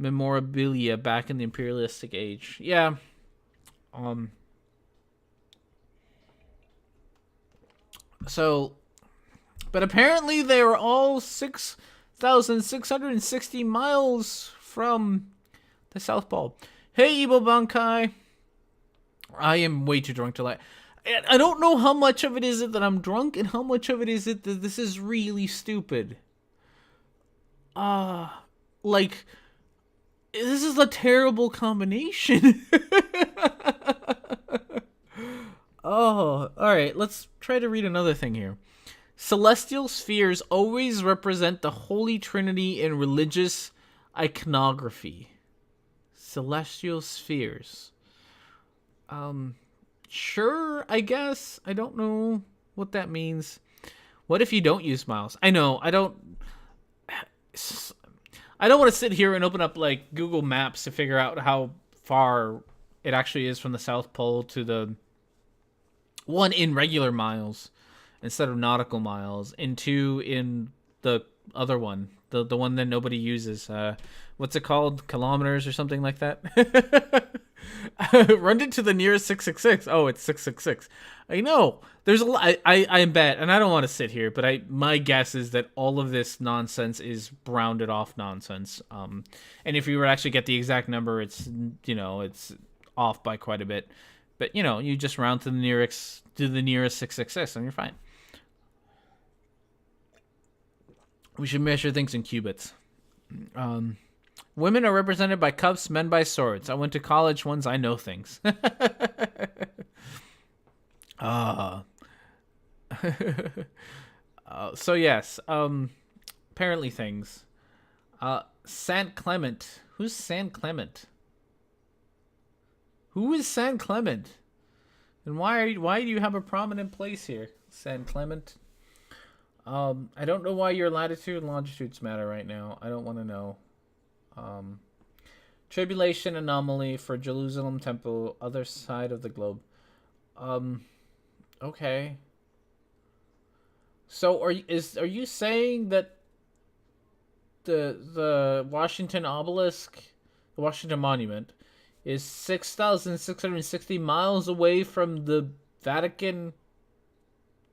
memorabilia back in the imperialistic age. Yeah. So, but apparently they were all 6,660 miles from the South Pole. Hey, Ebo Bankai. I am way too drunk to lie. I don't know how much of it is it that I'm drunk and how much of it is it that this is really stupid. Like, this is a terrible combination. Oh, alright, let's try to read another thing here. Celestial spheres always represent the Holy Trinity in religious iconography. Celestial spheres. Sure, I guess. I don't know what that means. What if you don't use miles? I know, I don't want to sit here and open up like Google Maps to figure out how far it actually is from the South Pole to the one in regular miles instead of nautical miles, and two in the other one, the one that nobody uses. What's it called? Kilometers or something like that? Run it to the nearest 666. Oh, it's 666. I know. There's a lot. I bet, and I don't want to sit here, but my guess is that all of this nonsense is rounded off nonsense. And if we were to actually get the exact number, it's off by quite a bit. But you just round to the nearest 666, and you're fine. We should measure things in cubits. Women are represented by cups, men by swords. I went to college once. I know things. So yes. Apparently things. Saint Clement. Who's Saint Clement? Who is Saint Clement? And why do you have a prominent place here, San Clement? I don't know why your latitude and longitudes matter right now. I don't want to know. Tribulation anomaly for Jerusalem Temple, other side of the globe. Okay. So are you saying that the Washington obelisk, the Washington Monument, is 6,660 miles away from the Vatican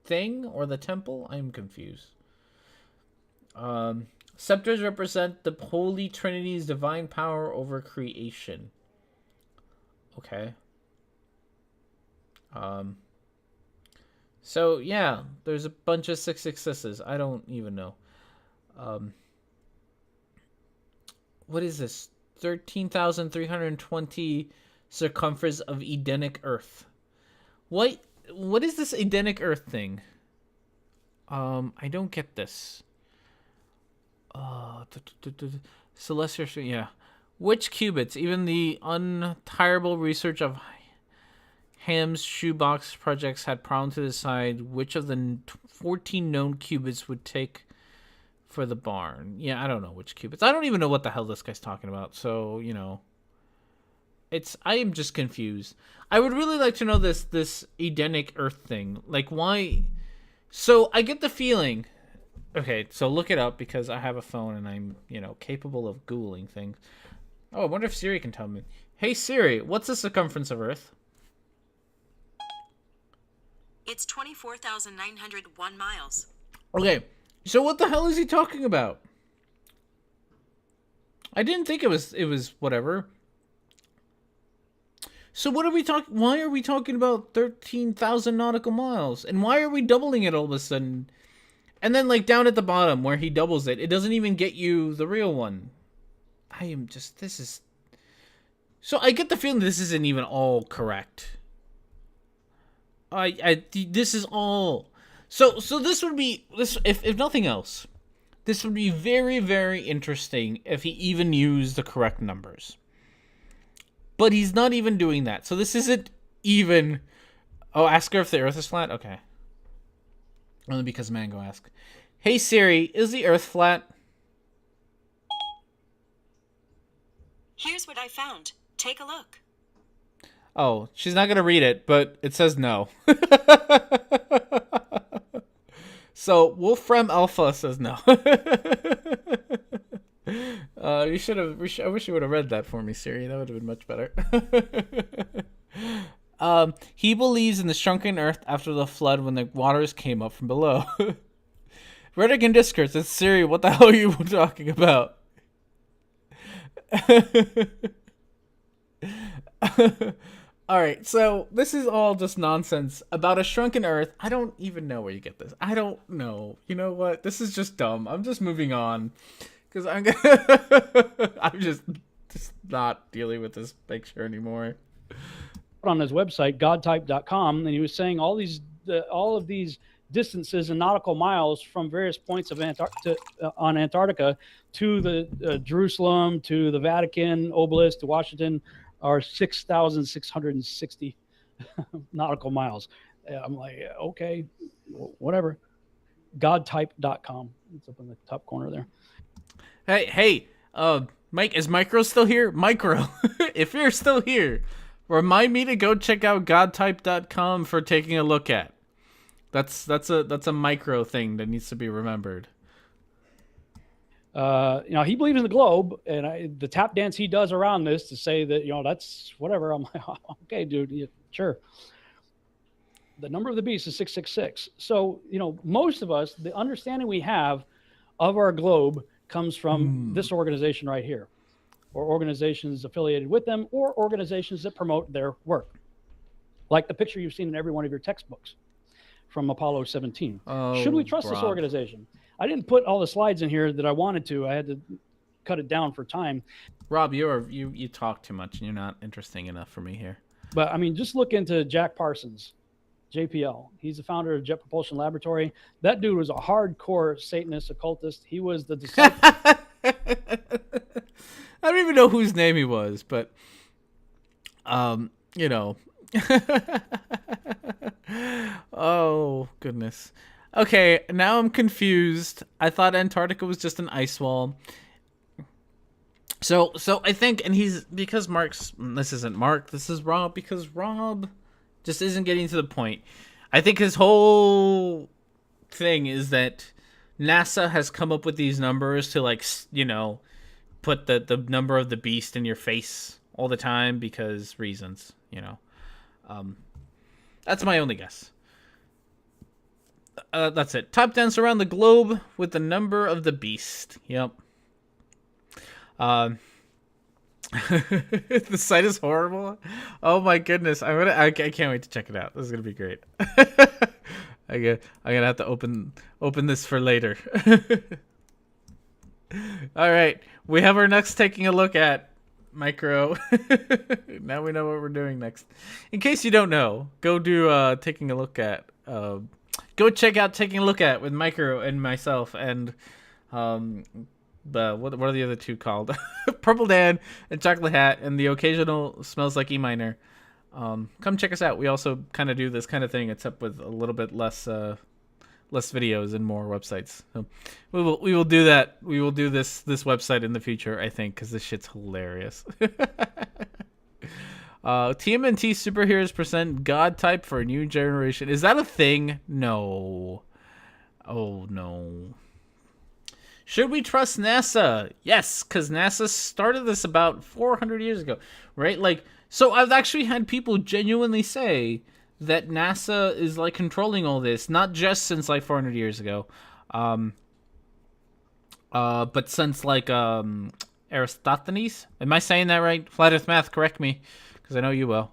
thing or the temple? I'm confused. Scepters represent the Holy Trinity's divine power over creation. Okay. So yeah, there's a bunch of 666s. I don't even know. What is this? 13,320 circumference of Edenic Earth. What is this Edenic Earth thing? I don't get this. Celestial, yeah. Which qubits? Even the untirable research of Ham's shoebox projects had problem to decide which of the 14 known qubits would take for the barn. Yeah, I don't know which qubits. I don't even know what the hell this guy's talking about. So, I am just confused. I would really like to know this Edenic Earth thing. Like, why? So I get the feeling. Okay, so look it up because I have a phone and I'm, capable of Googling things. Oh, I wonder if Siri can tell me. Hey Siri, what's the circumference of Earth? It's 24,901 miles. Okay, so what the hell is he talking about? I didn't think it was whatever. So what are we talking? Why are we talking about 13,000 nautical miles? And why are we doubling it all of a sudden? And then, like, down at the bottom where he doubles it, it doesn't even get you the real one. So I get the feeling this isn't even all correct. This is all. So this would be, if nothing else, this would be very, very interesting if he even used the correct numbers. But he's not even doing that. So this isn't even... Oh, ask her if the Earth is flat? Okay. Only because Mango asked. Hey Siri, is the Earth flat? Here's what I found. Take a look. Oh, she's not going to read it, but it says no. So, Wolfram Alpha says no. I wish you would have read that for me, Siri. That would have been much better. He believes in the shrunken earth after the flood when the waters came up from below. Rhetoric&Discourse, it's Siri, what the hell are you talking about? Alright, so this is all just nonsense about a shrunken earth. I don't even know where you get this. I don't know. You know what? This is just dumb. I'm just moving on. Because I'm just not dealing with this picture anymore. On his website, godtype.com, and he was saying all of these distances in nautical miles from various points of on Antarctica to the Jerusalem, to the Vatican, obelisk, to Washington, are 6,660 nautical miles. I'm like, okay, whatever. Godtype.com. It's up in the top corner there. Hey, Mike, is Micro still here? Micro, if you're still here, remind me to go check out godtype.com for taking a look at. That's a micro thing that needs to be remembered. He believes in the globe, and the tap dance he does around this to say that, that's whatever. I'm like, okay, dude, yeah, sure. The number of the beast is 666. So, most of us, the understanding we have of our globe comes from this organization right here, or organizations affiliated with them, or organizations that promote their work. Like the picture you've seen in every one of your textbooks from Apollo 17. Should we trust this organization? I didn't put all the slides in here that I wanted to. I had to cut it down for time. Rob, you talk too much and you're not interesting enough for me here. But I mean, just look into Jack Parsons, JPL. He's the founder of Jet Propulsion Laboratory. That dude was a hardcore Satanist occultist. He was the disciple. I don't even know whose name he was, but Oh, goodness. Okay, now I'm confused. I thought Antarctica was just an ice wall. So I think, and this isn't Mark, this is Rob, because Rob just isn't getting to the point. I think his whole thing is that NASA has come up with these numbers to, like, put the number of the beast in your face all the time because reasons, That's my only guess. That's it. Top dance around the globe with the number of the beast. Yep. The site is horrible. Oh my goodness! I can't wait to check it out. This is gonna be great. I'm gonna have to open this for later. All right, we have our next taking a look at micro. Now we know what we're doing next. In case you don't know, go do taking a look at. Go check out taking a look at with Micro and myself and what are the other two called? Purple Dan and Chocolate Hat and the occasional Smells Like E Minor. Come check us out. We also kind of do this kind of thing, except with a little bit less videos and more websites. So we will do that. We will do this website in the future, I think, because this shit's hilarious. TMNT superheroes present God type for a new generation. Is that a thing? No. Oh no. Should we trust NASA? Yes, because NASA started this about 400 years ago, right? Like, so I've actually had people genuinely say that NASA is like controlling all this, not just since like 400 years ago, but since like Aristophanes. Am I saying that right? Flat Earth Math, correct me, because I know you will.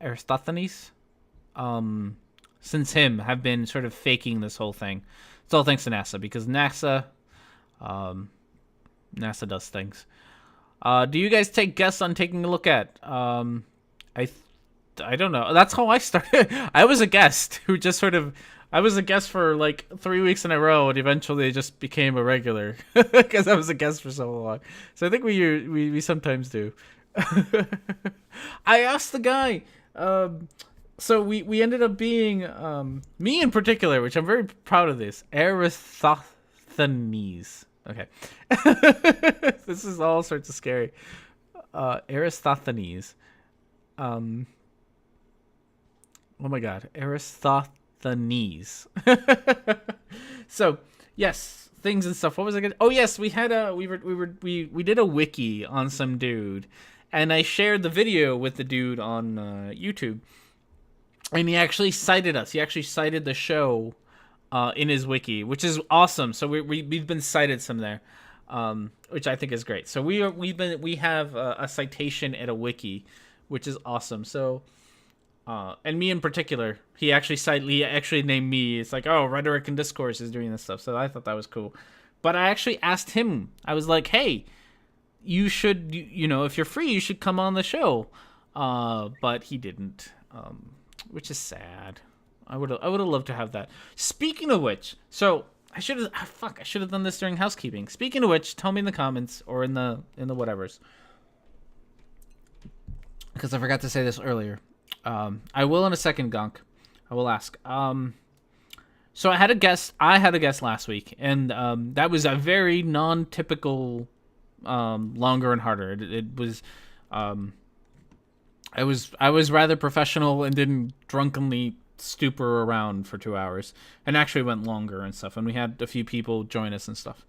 Aristophanes, since him, have been sort of faking this whole thing. It's all thanks to NASA, because NASA does things. Do you guys take guests on taking a look at? I don't know. That's how I started. I was a guest who just sort of. I was a guest for like 3 weeks in a row, and eventually just became a regular because I was a guest for so long. So I think we sometimes do. I asked the guy. So we ended up being me in particular, which I'm very proud of this. Aristophanes. Okay. This is all sorts of scary. Aristophanes. Oh my god, Aristophanes. So, yes, things and stuff. What was I gonna? Oh yes, we had we did a wiki on some dude, and I shared the video with the dude on YouTube, and he actually cited us. He actually cited the show in his wiki, which is awesome. So we've been cited some there, which I think is great. So we have a citation at a wiki, which is awesome. So. And me in particular, he actually named me. It's like, oh, Rhetoric&Discourse is doing this stuff. So I thought that was cool. But I actually asked him. I was like, hey, you should, if you're free, you should come on the show. But he didn't, which is sad. I would have loved to have that. Speaking of which, so I should have done this during housekeeping. Speaking of which, tell me in the comments or in the whatevers, because I forgot to say this earlier. I will in a second, Gonk. I will ask. So I had a guest last week, and that was a very non-typical longer and harder. It was I was rather professional and didn't drunkenly stupor around for 2 hours, and actually went longer and stuff. And we had a few people join us and stuff.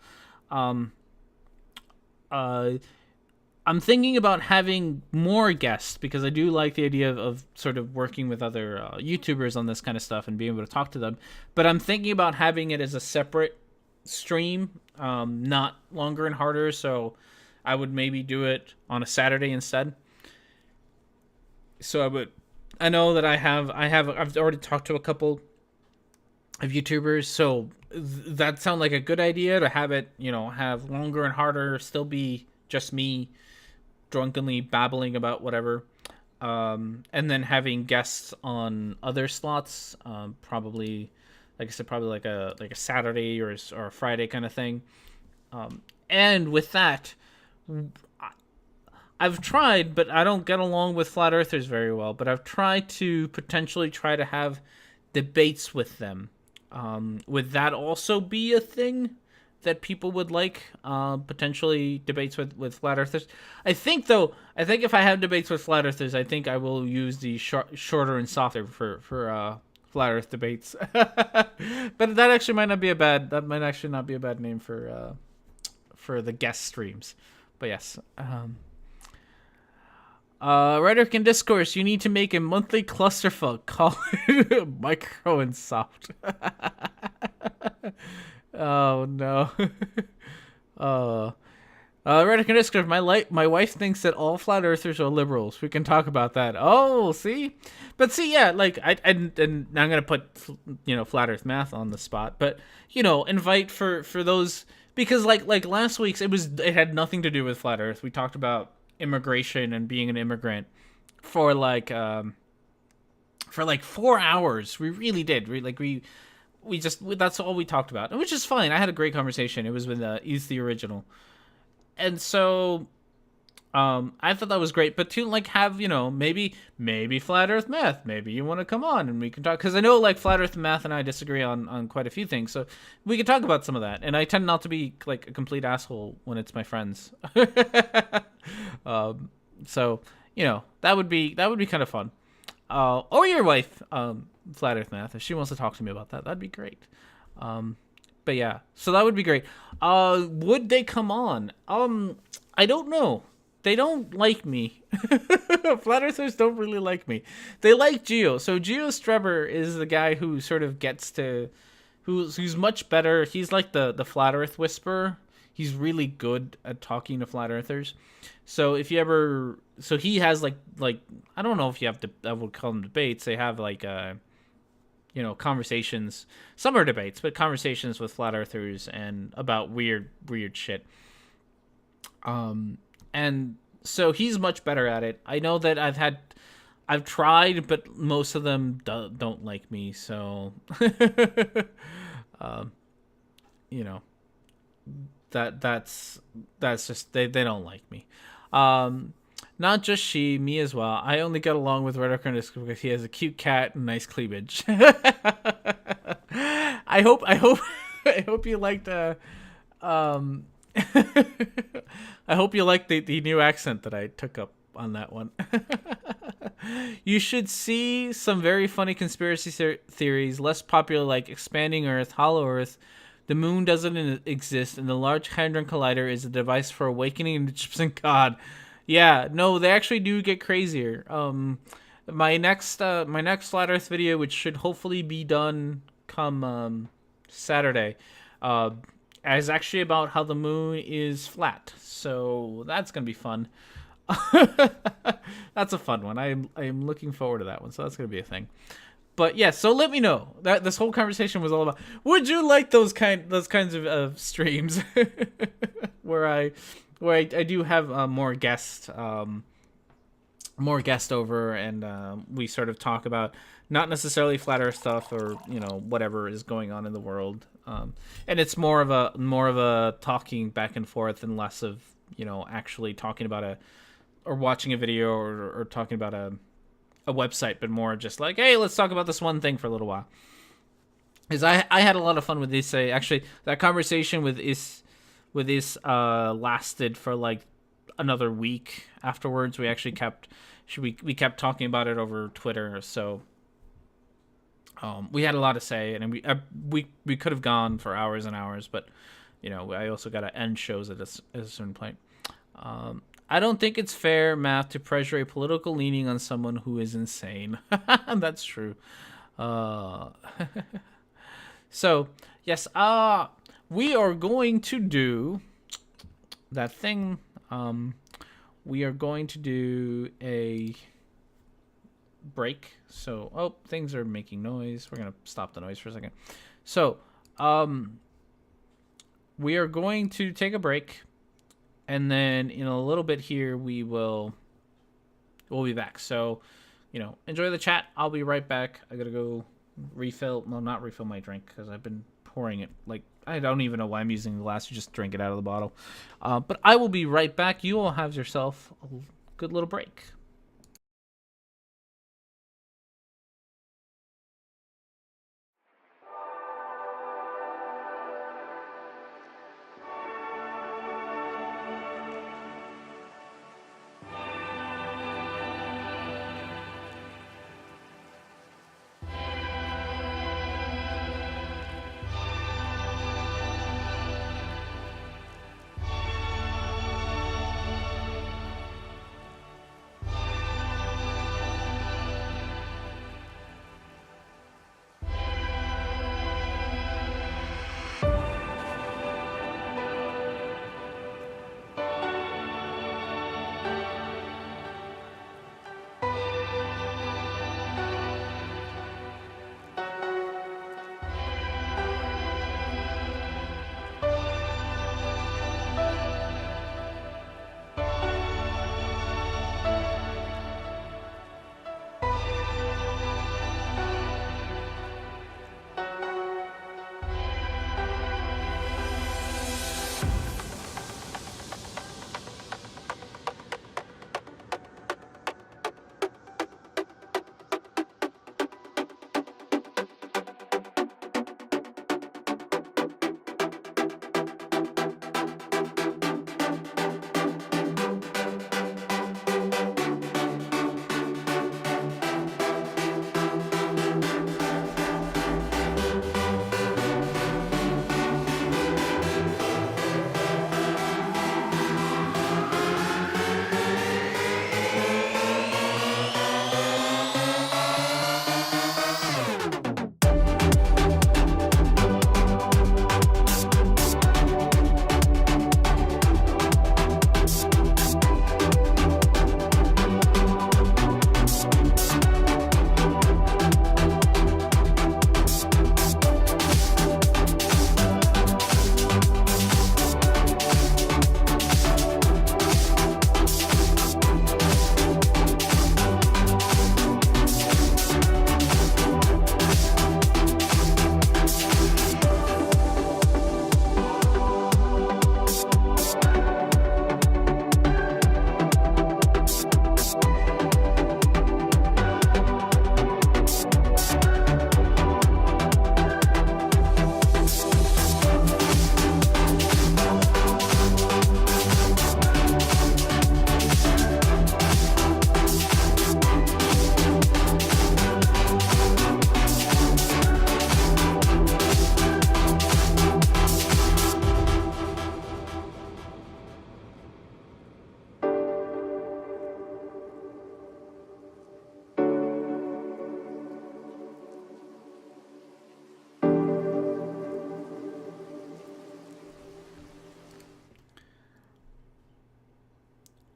I'm thinking about having more guests because I do like the idea of sort of working with other YouTubers on this kind of stuff and being able to talk to them. But I'm thinking about having it as a separate stream, not longer and harder. So I would maybe do it on a Saturday instead. So I know that I've already talked to a couple of YouTubers. So that sounds like a good idea to have it, have longer and harder, still be just me drunkenly babbling about whatever, and then having guests on other slots, probably like I said, probably like a Saturday or a Friday kind of thing, and with that I've tried, but I don't get along with flat earthers very well. But I've tried to potentially try to have debates with them. Would that also be a thing that people would like? Potentially debates with flat earthers. I think if I have debates with flat earthers, I think I will use the shorter and softer for flat earth debates. But that actually might not be a bad. That might actually not be a bad name for the guest streams. But yes. Rhetoric and Discourse, you need to make a monthly clusterfuck. Call it micro and soft. Oh no. Rhetoric and Discourse, my wife thinks that all flat earthers are liberals. We can talk about that. Oh, see? But see, yeah, like and I'm gonna put flat earth math on the spot, but invite for those, because like last week's it had nothing to do with flat earth. We talked about immigration and being an immigrant for like 4 hours. We really did. We that's all we talked about, which is fine. I had a great conversation. It was with He's the Original, and so I thought that was great. But to like have maybe flat earth math, maybe you want to come on and we can talk, because I know like flat earth math and I disagree on quite a few things, so we could talk about some of that. And I tend not to be like a complete asshole when it's my friends. So that would be kind of fun. Or your wife, flat earth math, if she wants to talk to me about that, that'd be great. But yeah, so that would be great. Would they come on? I don't know. They don't like me. Flat earthers don't really like me. They like Geo. So Geo Streber is the guy who sort of gets to, who's much better. He's like the flat earth whisperer. He's really good at talking to flat earthers. So if you ever, so he has like I don't know if you have to, I would call them debates. They have like conversations. Some are debates, but conversations with flat earthers and about weird shit. And so he's much better at it. I know that I've tried, but most of them don't like me. So, that's just, they don't like me. Not just she, me as well. I only get along with Rhetoric because he has a cute cat and nice cleavage. I hope you liked I hope you like the new accent that I took up on that one. You should see some very funny conspiracy theories, less popular, like expanding Earth, hollow Earth, the moon doesn't exist, and the Large Hadron Collider is a device for awakening the Egyptian god. Yeah, no, they actually do get crazier. My next flat Earth video, which should hopefully be done come Saturday, is actually about how the moon is flat. So that's gonna be fun. That's a fun one. I am looking forward to that one. So that's gonna be a thing. But yeah, so let me know. That this whole conversation was all about. Would you like those kinds of streams where I do have more guests over, and we sort of talk about not necessarily flat Earth stuff or whatever is going on in the world, and it's more of a talking back and forth and less of actually talking about or watching a video or talking about a website, but more just like, hey, let's talk about this one thing for a little while. Because I had a lot of fun with this. Actually, that conversation with this lasted for like another week afterwards. We actually kept talking about it over Twitter. So we had a lot to say, and we could have gone for hours and hours, but I also got to end shows at a certain point. I don't think it's fair math to pressure a political leaning on someone who is insane. That's true. So yes, we are going to do that thing. We are going to do a break. So, things are making noise. We're going to stop the noise for a second. So, we are going to take a break, and then in a little bit here we'll be back. So, enjoy the chat. I'll be right back. I got to go not refill my drink because I've been pouring it like I don't even know why I'm using the glass. You just drink it out of the bottle. But I will be right back. You all have yourself a good little break.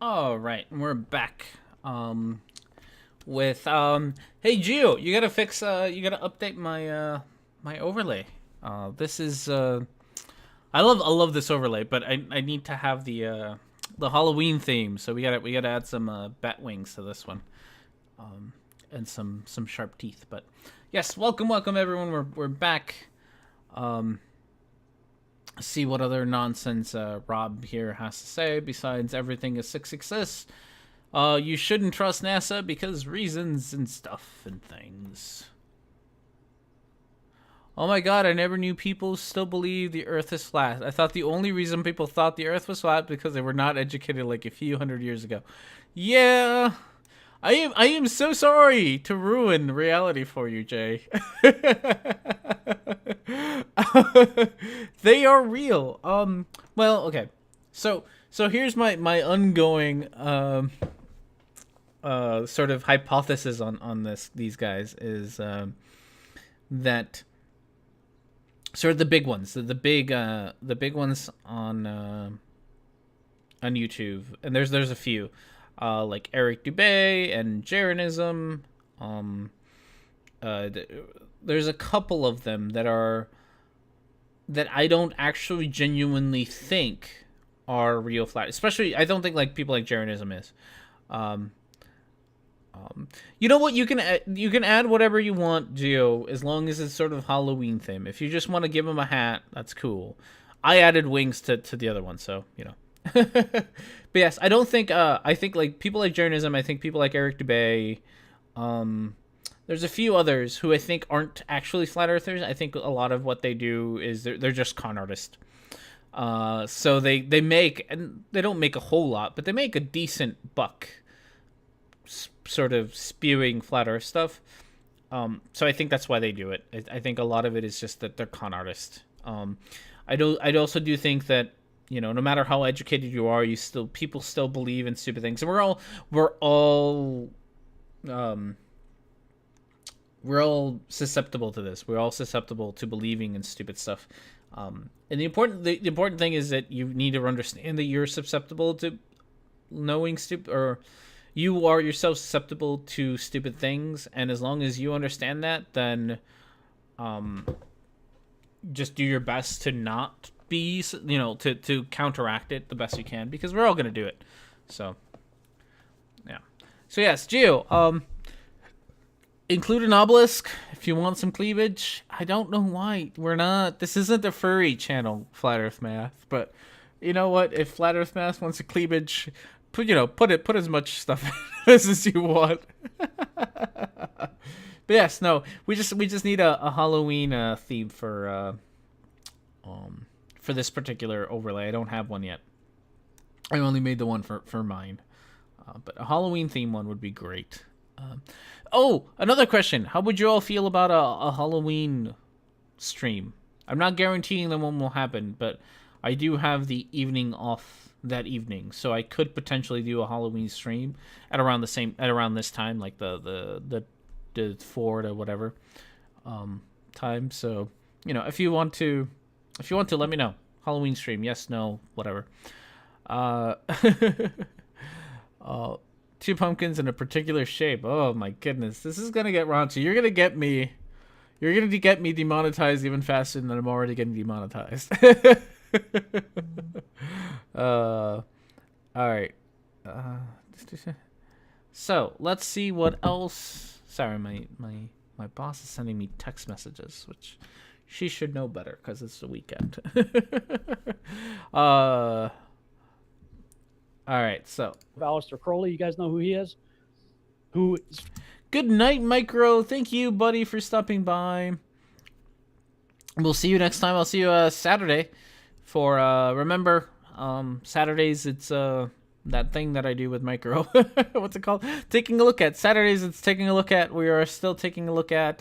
All right, and we're back. With hey Gio, you gotta fix you gotta update my my overlay. This is I love this overlay, but I need to have the Halloween theme, so we gotta add some bat wings to this one, and some sharp teeth. But yes, welcome everyone. We're back. See what other nonsense Rob here has to say besides everything is 666. You shouldn't trust NASA because reasons and stuff and things. Oh my god, I never knew people still believe the earth is flat. I thought the only reason people thought the earth was flat because they were not educated like a few hundred years ago. Yeah, I am so sorry to ruin reality for you, Jay. They are real. Well, okay. So here's my ongoing sort of hypothesis on these guys is that sort of the big ones, the big ones on YouTube, and there's a few like Eric Dubay and Jeranism. There's a couple of them that I don't actually genuinely think are real flat. Especially, I don't think like people like Jeranism is. You know what? You can add whatever you want, Geo, as long as it's sort of Halloween theme. If you just want to give him a hat, that's cool. I added wings to the other one, so you know. But yes, I don't think. I think like people like Journalism. I think people like Eric Dubay. There's a few others who I think aren't actually flat earthers. I think a lot of what they do is they're just con artists. So they make, and they don't make a whole lot, but they make a decent buck sort of spewing flat earth stuff. So I think that's why they do it. I think a lot of it is just that they're con artists. I also do think that, you know, no matter how educated you are, people still believe in stupid things. And we're all susceptible to this. We're all susceptible to believing in stupid stuff. And the important thing is that you need to understand that you're susceptible to knowing stupid, or you are yourself susceptible to stupid things. And as long as you understand that, then just do your best to not be, you know, to counteract it the best you can, because we're all going to do it. So, yeah. So yes, Gio, include an obelisk if you want some cleavage. I don't know why we're not. This isn't the furry channel, Flat Earth Math. But you know what? If Flat Earth Math wants a cleavage, put as much stuff as you want. But yes, no, we just need a Halloween theme for this particular overlay. I don't have one yet. I only made the one for mine. But a Halloween theme one would be great. Oh, another question. How would you all feel about a Halloween stream? I'm not guaranteeing that one will happen, but I do have the evening off that evening, so I could potentially do a Halloween stream at around this time, like the 4 to whatever time. So, you know, if you want to, let me know. Halloween stream, yes, no, whatever. 2 pumpkins in a particular shape. Oh my goodness, this is gonna get raunchy. You're gonna get me demonetized even faster than I'm already getting demonetized. All right. So let's see what else. Sorry, my boss is sending me text messages, which she should know better because it's the weekend. All right, so Aleister Crowley, you guys know who he is? Good night, Micro. Thank you, buddy, for stopping by. We'll see you next time. I'll see you Saturday for remember, Saturdays it's that thing that I do with Micro. What's it called? Taking a look at. Saturdays it's taking a look at. We are still taking a look at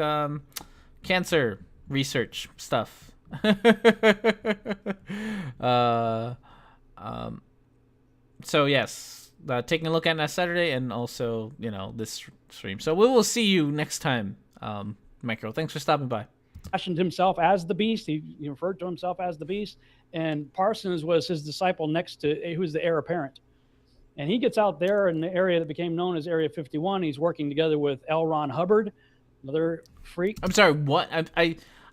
cancer research stuff. So yes, taking a look at that Saturday, and also, you know, this stream. So we will see you next time, Micro. Thanks for stopping by. Fashioned himself as the beast. He referred to himself as the beast, and Parsons was his disciple next to, who's the heir apparent. And he gets out there in the area that became known as Area 51. He's working together with L. Ron Hubbard, another freak. I'm sorry, what?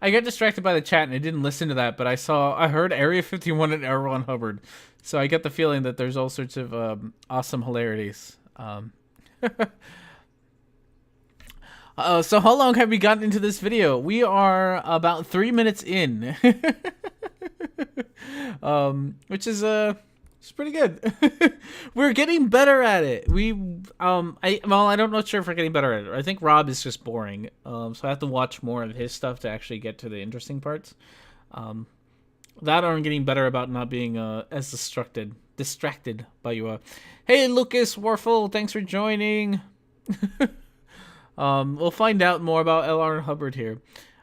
I got distracted by the chat and I didn't listen to that, but I heard Area 51 and L. Ron Hubbard. So I get the feeling that there's all sorts of awesome hilarities. So how long have we gotten into this video? We are about 3 minutes in, which is it's pretty good. We're getting better at it. I'm not sure if we're getting better at it. I think Rob is just boring. So I have to watch more of his stuff to actually get to the interesting parts. That I'm getting better about not being as distracted by you. Hey, Lucas Warfel, thanks for joining. We'll find out more about L.R. Hubbard here.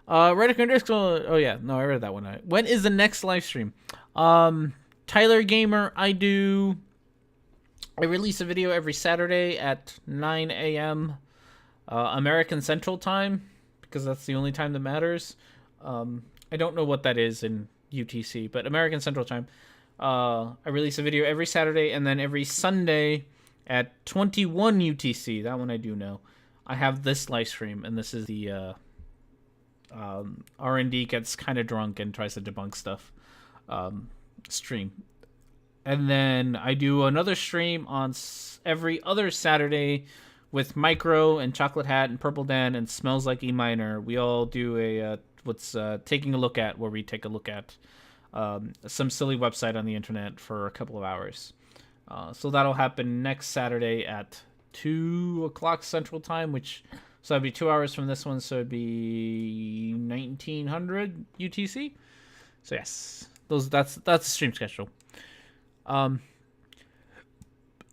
Rhetoric&Discourse. Oh yeah, no, I read that one. When is the next live stream? Tyler Gamer, I release a video every Saturday at 9 a.m. American Central Time, because that's the only time that matters. I don't know what that is in UTC, but American Central Time. I release a video every Saturday, and then every Sunday at 21 UTC. That one I do know. I have this live stream, and this is the R&D gets kind of drunk and tries to debunk stuff stream. And then I do another stream on every other Saturday with Micro and Chocolate Hat and Purple Dan and Smells Like E Minor, we all do a taking a look at, where we take a look at some silly website on the internet for a couple of hours. So that'll happen next Saturday at 2 o'clock Central Time, so that'd be 2 hours from this one, so it'd be 1900 UTC. So yes, that's the stream schedule.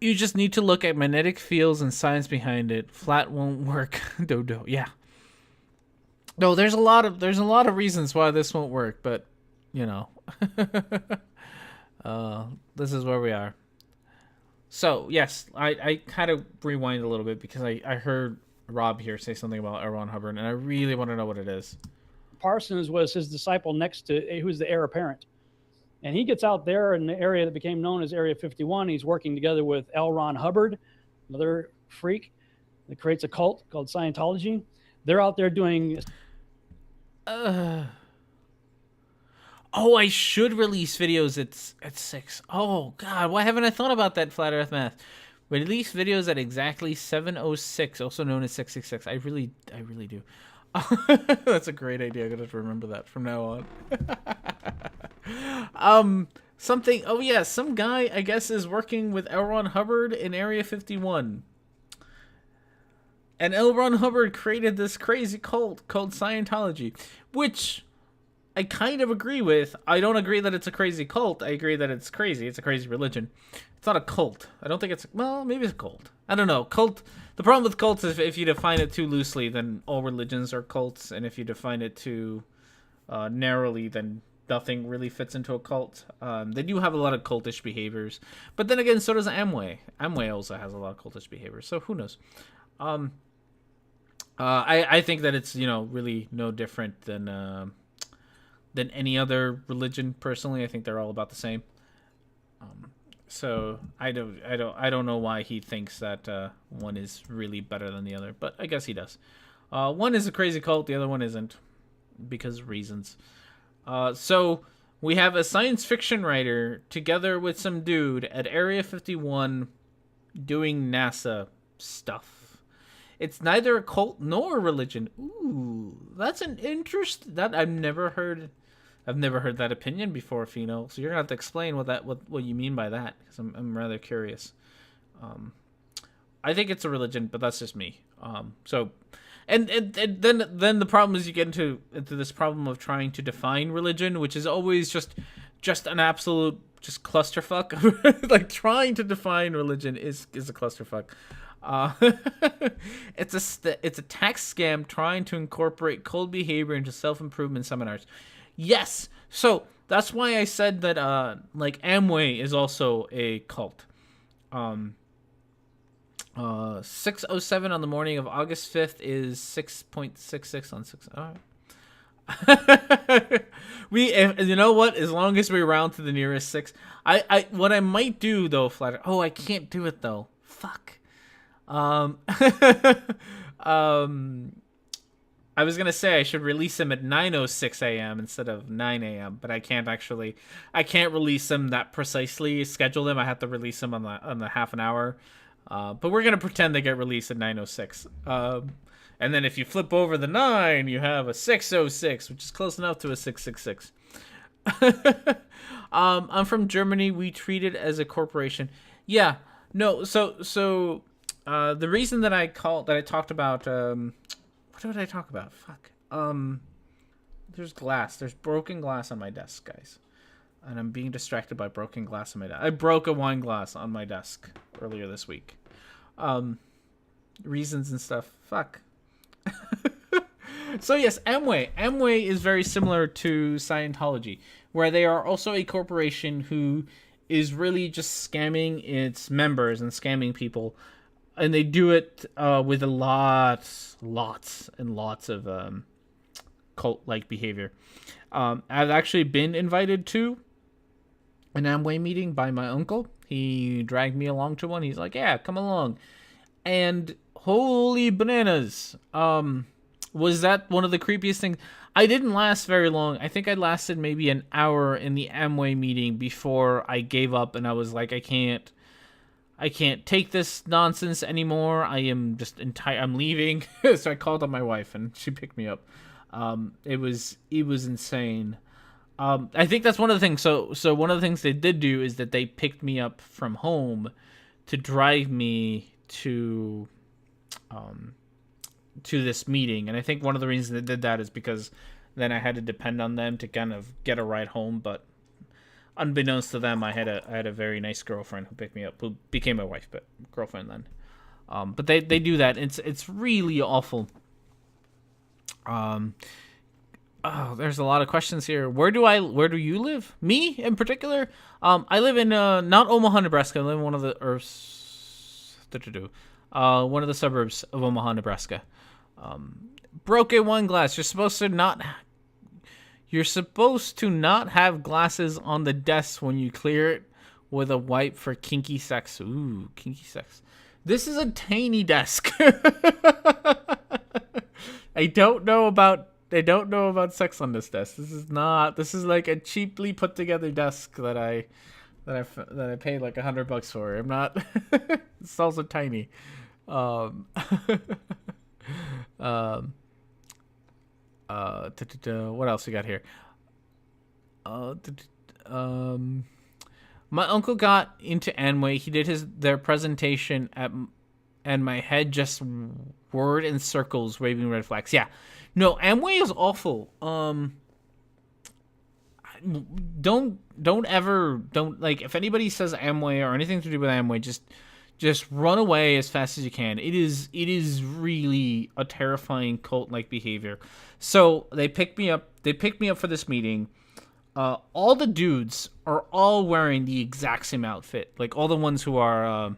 You just need to look at magnetic fields and science behind it. Flat won't work. Dodo, yeah. No, there's a lot of reasons why this won't work, but you know, this is where we are. So yes, I kind of rewind a little bit because I heard Rob here say something about L. Ron Hubbard, and I really want to know what it is. Parsons was his disciple next to, who's the heir apparent. And he gets out there in the area that became known as Area 51. He's working together with L. Ron Hubbard, another freak that creates a cult called Scientology. They're out there doing... Oh, I should release videos at 6. Oh, God, why haven't I thought about that, Flat Earth Math? Release videos at exactly 7:06, also known as 666. I really do. That's a great idea. I'm going to have to remember that from now on. Something. Oh yeah, some guy I guess is working with L. Ron Hubbard in Area 51, and L. Ron Hubbard created this crazy cult called Scientology, which I kind of agree with. I don't agree that it's a crazy cult. I agree that it's crazy. It's a crazy religion. It's not a cult. I don't think it's... Well, maybe it's a cult. I don't know. Cult... The problem with cults is if you define it too loosely, then all religions are cults. And if you define it too narrowly, then nothing really fits into a cult. They do have a lot of cultish behaviors. But then again, so does Amway. Amway also has a lot of cultish behaviors. So who knows? I think that it's, really no different than any other religion. Personally, I think they're all about the same. So I don't know why he thinks that one is really better than the other, but I guess he does. One is a crazy cult, the other one isn't, because of reasons. So we have a science fiction writer together with some dude at Area 51 doing NASA stuff. It's neither a cult nor a religion. Ooh, that's an interest that I've never heard that opinion before, Fino. So you're gonna have to explain what you mean by that, because I'm rather curious. I think it's a religion, but that's just me. And then the problem is you get into this problem of trying to define religion, which is always just an absolute just clusterfuck. Like trying to define religion is a clusterfuck. It's a tax scam trying to incorporate cold behavior into self-improvement seminars. Yes, so that's why I said that Amway is also a cult. 6:07 on the morning of August 5th is 6.66 on 6. All right. You know what? As long as we round to the nearest 6, what I might do though, I can't do it though. Fuck. I was gonna say I should release them at 9:06 a.m. instead of 9 a.m., but I can't release them that precisely. Schedule them. I have to release them on the half an hour. But we're gonna pretend they get released at 9:06. And then if you flip over the 9, you have a 6:06, which is close enough to a 666. I'm from Germany. We treat it as a corporation. Yeah. No. So the reason that I talked about. What did I talk about? Fuck. There's glass. There's broken glass on my desk, guys. And I'm being distracted by broken glass on my desk. I broke a wine glass on my desk earlier this week. Reasons and stuff. Fuck. So yes, Amway. Amway is very similar to Scientology, where they are also a corporation who is really just scamming its members and scamming people. And they do it with lots and lots of cult-like behavior. I've actually been invited to an Amway meeting by my uncle. He dragged me along to one. He's like, yeah, come along. And holy bananas. Was that one of the creepiest things? I didn't last very long. I think I lasted maybe an hour in the Amway meeting before I gave up and I was like, I can't I can't take this nonsense anymore. I am just I'm leaving. So I called on my wife and she picked me up. It was insane. I think that's one of the things. So one of the things they did do is that they picked me up from home to drive me to this meeting. And I think one of the reasons they did that is because then I had to depend on them to kind of get a ride home. But unbeknownst to them, I had a very nice girlfriend who picked me up, who became my wife, but girlfriend then. But they do that. It's really awful. Oh, there's a lot of questions here. Where do you live? Me in particular? I live in not Omaha, Nebraska. I live in one of the one of the suburbs of Omaha, Nebraska. Broken wine glass. You're supposed to not have glasses on the desk when you clear it with a wipe for kinky sex. Ooh, kinky sex. This is a tiny desk. I don't know about sex on this desk. This is like a cheaply put together desk that I paid like $100 for. I'm not. It's also tiny. What else we got here? My uncle got into Amway. He did their presentation and my head just whirred in circles, waving red flags. Yeah, no, Amway is awful. Don't like, if anybody says Amway or anything to do with Amway, just run away as fast as you can. It is really a terrifying cult-like behavior. So they picked me up for this meeting. All the dudes are all wearing the exact same outfit. Like all the ones who are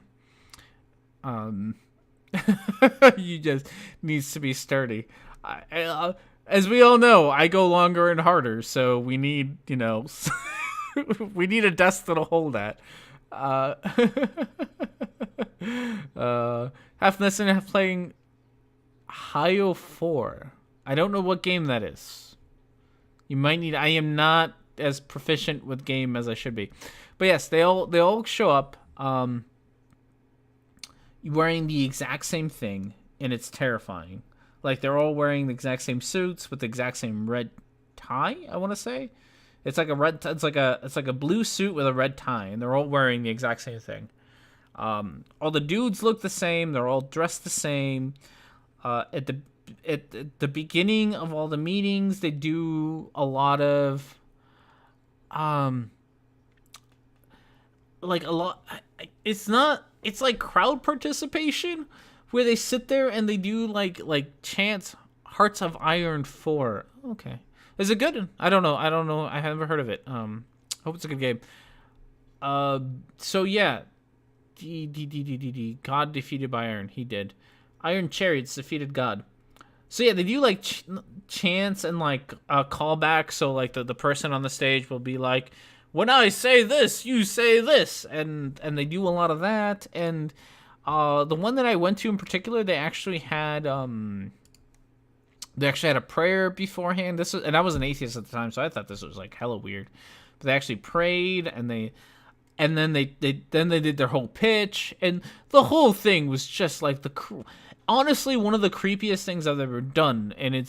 you just needs to be sturdy. As we all know, I go longer and harder, so we need, we need a desk that'll hold that. Half listening, half playing Hio 4. I don't know what game that is. You might need. I am not as proficient with game as I should be, but yes, they all show up wearing the exact same thing, and it's terrifying. Like they're all wearing the exact same suits with the exact same red tie. I want to say it's like a blue suit with a red tie, and they're all wearing the exact same thing. All the dudes look the same. They're all dressed the same. At the beginning of all the meetings, they do a lot of it's like crowd participation where they sit there and they do like chants Hearts of Iron 4. Okay. Is it good? I don't know. I haven't heard of it. Hope it's a good game. So yeah. God defeated by Iron. He did. Iron Chariots defeated God. So yeah, they do like chants and like callbacks. So like the person on the stage will be like, when I say this, you say this, and they do a lot of that. And the one that I went to in particular, they actually had a prayer beforehand. And I was an atheist at the time, so I thought this was like hella weird. But they actually prayed, and then they did their whole pitch, and the whole thing was just like honestly one of the creepiest things I've ever done. And it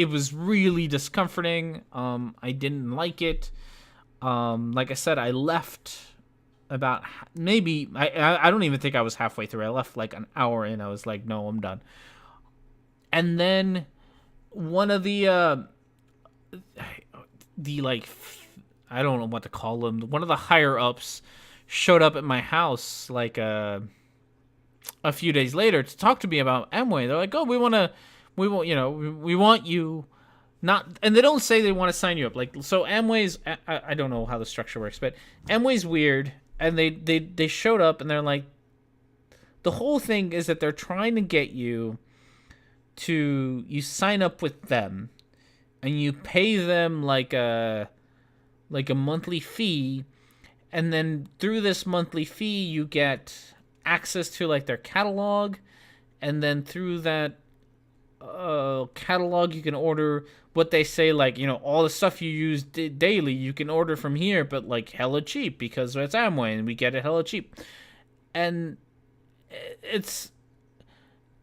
was really discomforting. I didn't like it. Like I said, I left about maybe I don't even think I was halfway through. I left like an hour in. I was like, no, I'm done. And then one of the like, I don't know what to call them. One of the higher ups showed up at my house like a few days later to talk to me about Amway. They're like, oh, we want you. Not, and they don't say they want to sign you up. Like, so Amway's, I don't know how the structure works, but Amway's weird. And they showed up and they're like, the whole thing is that they're trying to get you sign up with them and you pay them like a monthly fee. And then through this monthly fee, you get access to like their catalog. And then through that catalog. You can order what they say, like, all the stuff you use daily. You can order from here, but like hella cheap because it's Amway and we get it hella cheap. And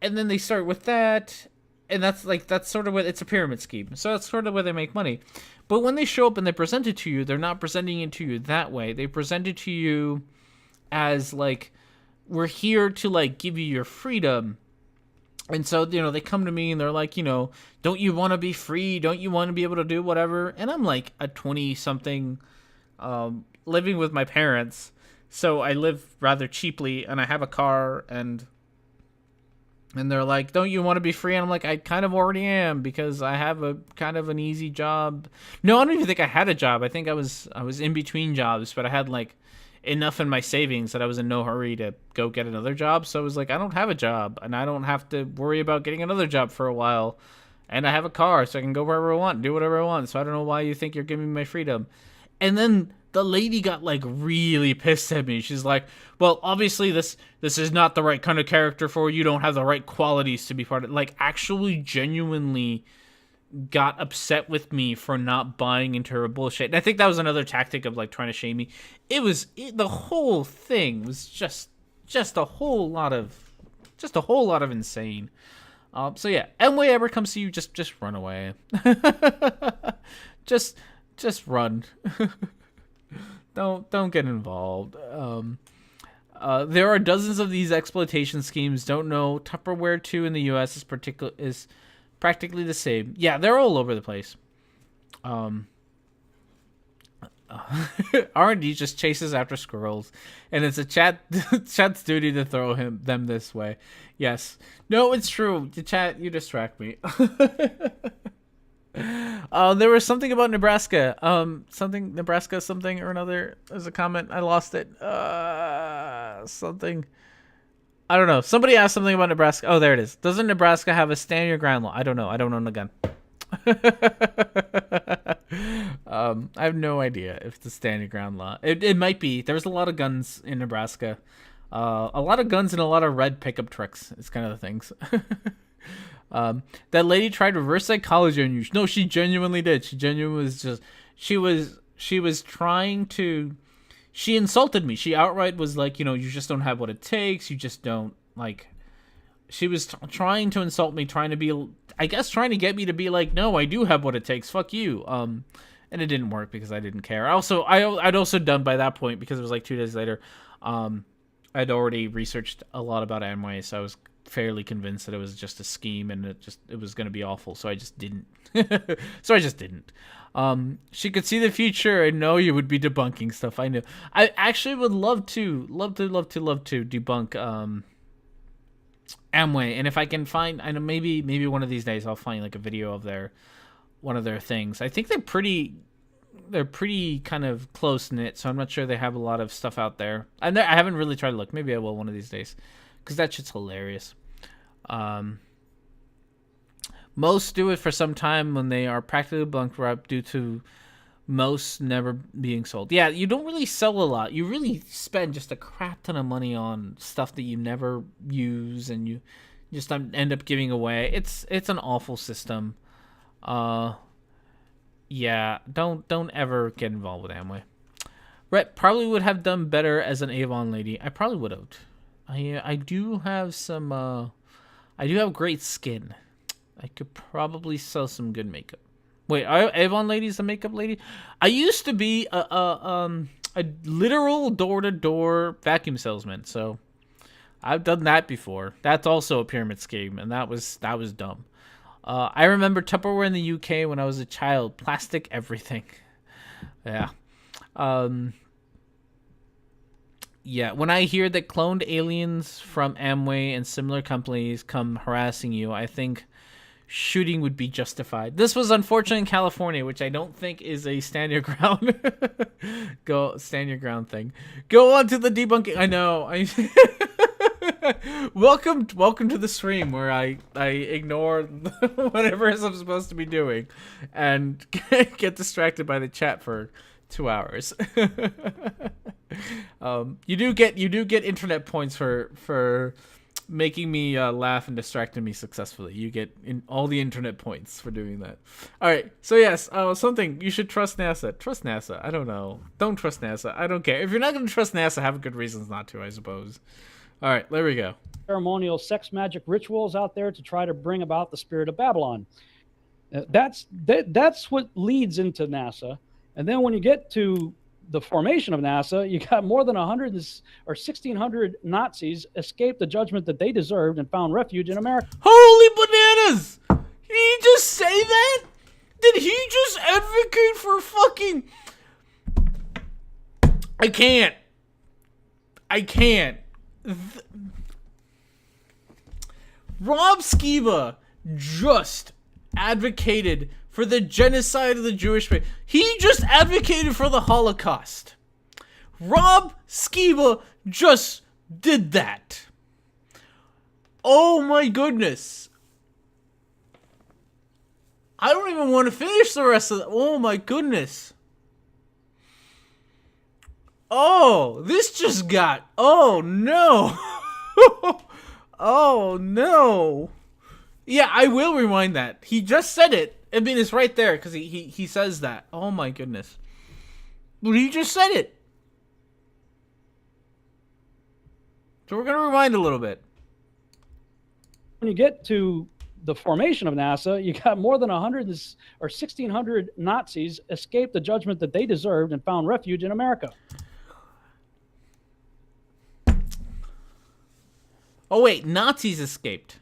and then they start with that, and that's sort of what it's a pyramid scheme. So that's sort of where they make money. But when they show up and they present it to you, they're not presenting it to you that way. They present it to you as like, we're here to like give you your freedom. And so, they come to me and they're like, don't you want to be free? Don't you want to be able to do whatever? And I'm like a 20-something living with my parents. So I live rather cheaply and I have a car, and they're like, don't you want to be free? And I'm like, I kind of already am because I have a kind of an easy job. No, I don't even think I had a job. I think I was in between jobs, but I had like enough in my savings that I was in no hurry to go get another job. So I was like, I don't have a job and I don't have to worry about getting another job for a while. And I have a car so I can go wherever I want, do whatever I want. So I don't know why you think you're giving me my freedom. And then the lady got like really pissed at me. She's like, well, obviously this is not the right kind of character for you. You don't have the right qualities to be part of it. Like, actually genuinely got upset with me for not buying into her bullshit. And I think that was another tactic of like trying to shame me. The whole thing was just a whole lot of insane. So yeah, Amway ever comes to you, just run away. just run. Don't get involved. There are dozens of these exploitation schemes. Don't know. Tupperware 2 in the U.S. is practically the same. Yeah, they're all over the place. R&D just chases after squirrels, and it's a chat's duty to throw them this way. Yes. No, it's true. The chat, you distract me. There was something about Nebraska. Something or another. There's a comment. I lost it. Something. I don't know. Somebody asked something about Nebraska. Oh, there it is. Doesn't Nebraska have a stand your ground law? I don't know. I don't own a gun. I have no idea if it's a stand your ground law. It might be. There's a lot of guns in Nebraska. A lot of guns and a lot of red pickup trucks. It's kind of the things. That lady tried reverse psychology on you. No, she genuinely did. She was trying to, she insulted me. She outright was like, you just don't have what it takes. You just don't, like, she was trying to insult me, trying to get me to be like, no, I do have what it takes. Fuck you. And it didn't work because I didn't care. I'd also done by that point, because it was like 2 days later. I'd already researched a lot about Amway, so I was fairly convinced that it was just a scheme and it was going to be awful. So I just didn't. She could see the future and know you would be debunking stuff. I knew. I actually would love to debunk Amway, and if I can find, I know maybe one of these days I'll find like a video of one of their things. I think they're pretty kind of close knit, so I'm not sure they have a lot of stuff out there. I haven't really tried to look. Maybe I will one of these days, because that shit's hilarious. Most do it for some time when they are practically bankrupt due to most never being sold. Yeah, you don't really sell a lot. You really spend just a crap ton of money on stuff that you never use, and you just end up giving away. It's an awful system. Yeah, don't ever get involved with Amway. Rhett probably would have done better as an Avon lady. I probably would have. I do have some. I do have great skin. I could probably sell some good makeup. Wait, Avon lady's a makeup lady? I used to be a literal door-to-door vacuum salesman, so I've done that before. That's also a pyramid scheme, and that was dumb. I remember Tupperware in the UK when I was a child. Plastic everything. Yeah. Yeah, when I hear that cloned aliens from Amway and similar companies come harassing you, I think shooting would be justified. This was unfortunate in California, which I don't think is a stand your ground stand your ground thing. Go on to the debunking. I know. Welcome to the stream where I ignore whatever I'm supposed to be doing and get distracted by the chat for 2 hours. You do get internet points for making me laugh and distracting me successfully. You get all the internet points for doing that. All right. So yes, something you should trust NASA. Trust NASA. I don't know. Don't trust NASA. I don't care. If you're not going to trust NASA, have good reasons not to, I suppose. All right. There we go. Ceremonial sex magic rituals out there to try to bring about the spirit of Babylon. That's what leads into NASA. And then when you get to the formation of NASA, you got more than 100 or 1,600 Nazis escaped the judgment that they deserved and found refuge in America. Holy bananas! Did he just say that? Did he just advocate for fucking... I can't. Rob Skiba just advocated for the genocide of the Jewish faith. He just advocated for the Holocaust. Rob Skiba just did that. Oh my goodness. I don't even want to finish the rest of that. Oh my goodness. Oh, this just got... Oh no. Oh no. Yeah, I will rewind that. He just said it. I mean, it's right there because he says that. Oh my goodness. But he just said it. So we're going to rewind a little bit. When you get to the formation of NASA, you got more than 100 or 1,600 Nazis escaped the judgment that they deserved and found refuge in America. Oh wait, Nazis escaped.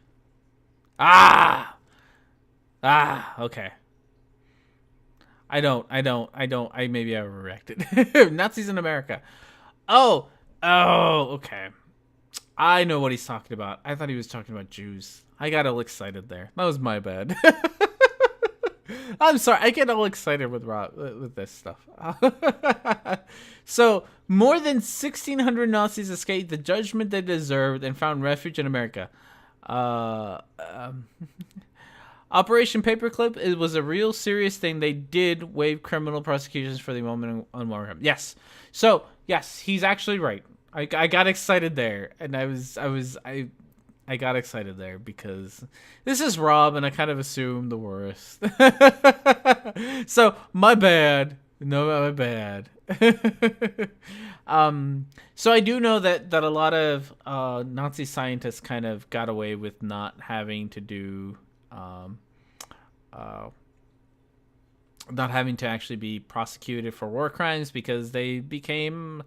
Okay. I maybe I overreacted. Nazis in America. Oh, okay. I know what he's talking about. I thought he was talking about Jews. I got all excited there. That was my bad. I'm sorry. I get all excited with this stuff. So, more than 1,600 Nazis escaped the judgment they deserved and found refuge in America. Operation Paperclip, it was a real serious thing. They did waive criminal prosecutions for the moment on Warhammer. Yes. So, yes, he's actually right. I got excited there, and I got excited there because this is Rob, and I kind of assumed the worst. So, my bad. No, my bad. So I do know that a lot of Nazi scientists kind of got away with not having to do, not having to actually be prosecuted for war crimes because they became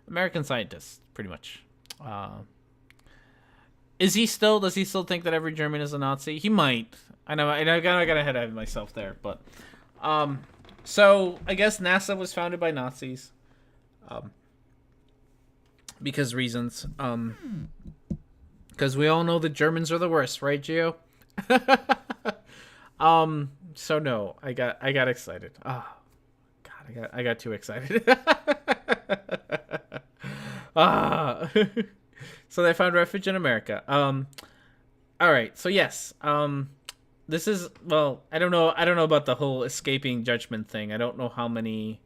American scientists, pretty much. Does he still think that every German is a Nazi? He might. I know. I got ahead of myself there, but so I guess NASA was founded by Nazis, because reasons. Because we all know the Germans are the worst, right, Gio? So no, I got excited. Oh, God, I got too excited. So they found refuge in America. All right. So yes. This is, well, I don't know about the whole escaping judgment thing. I don't know how many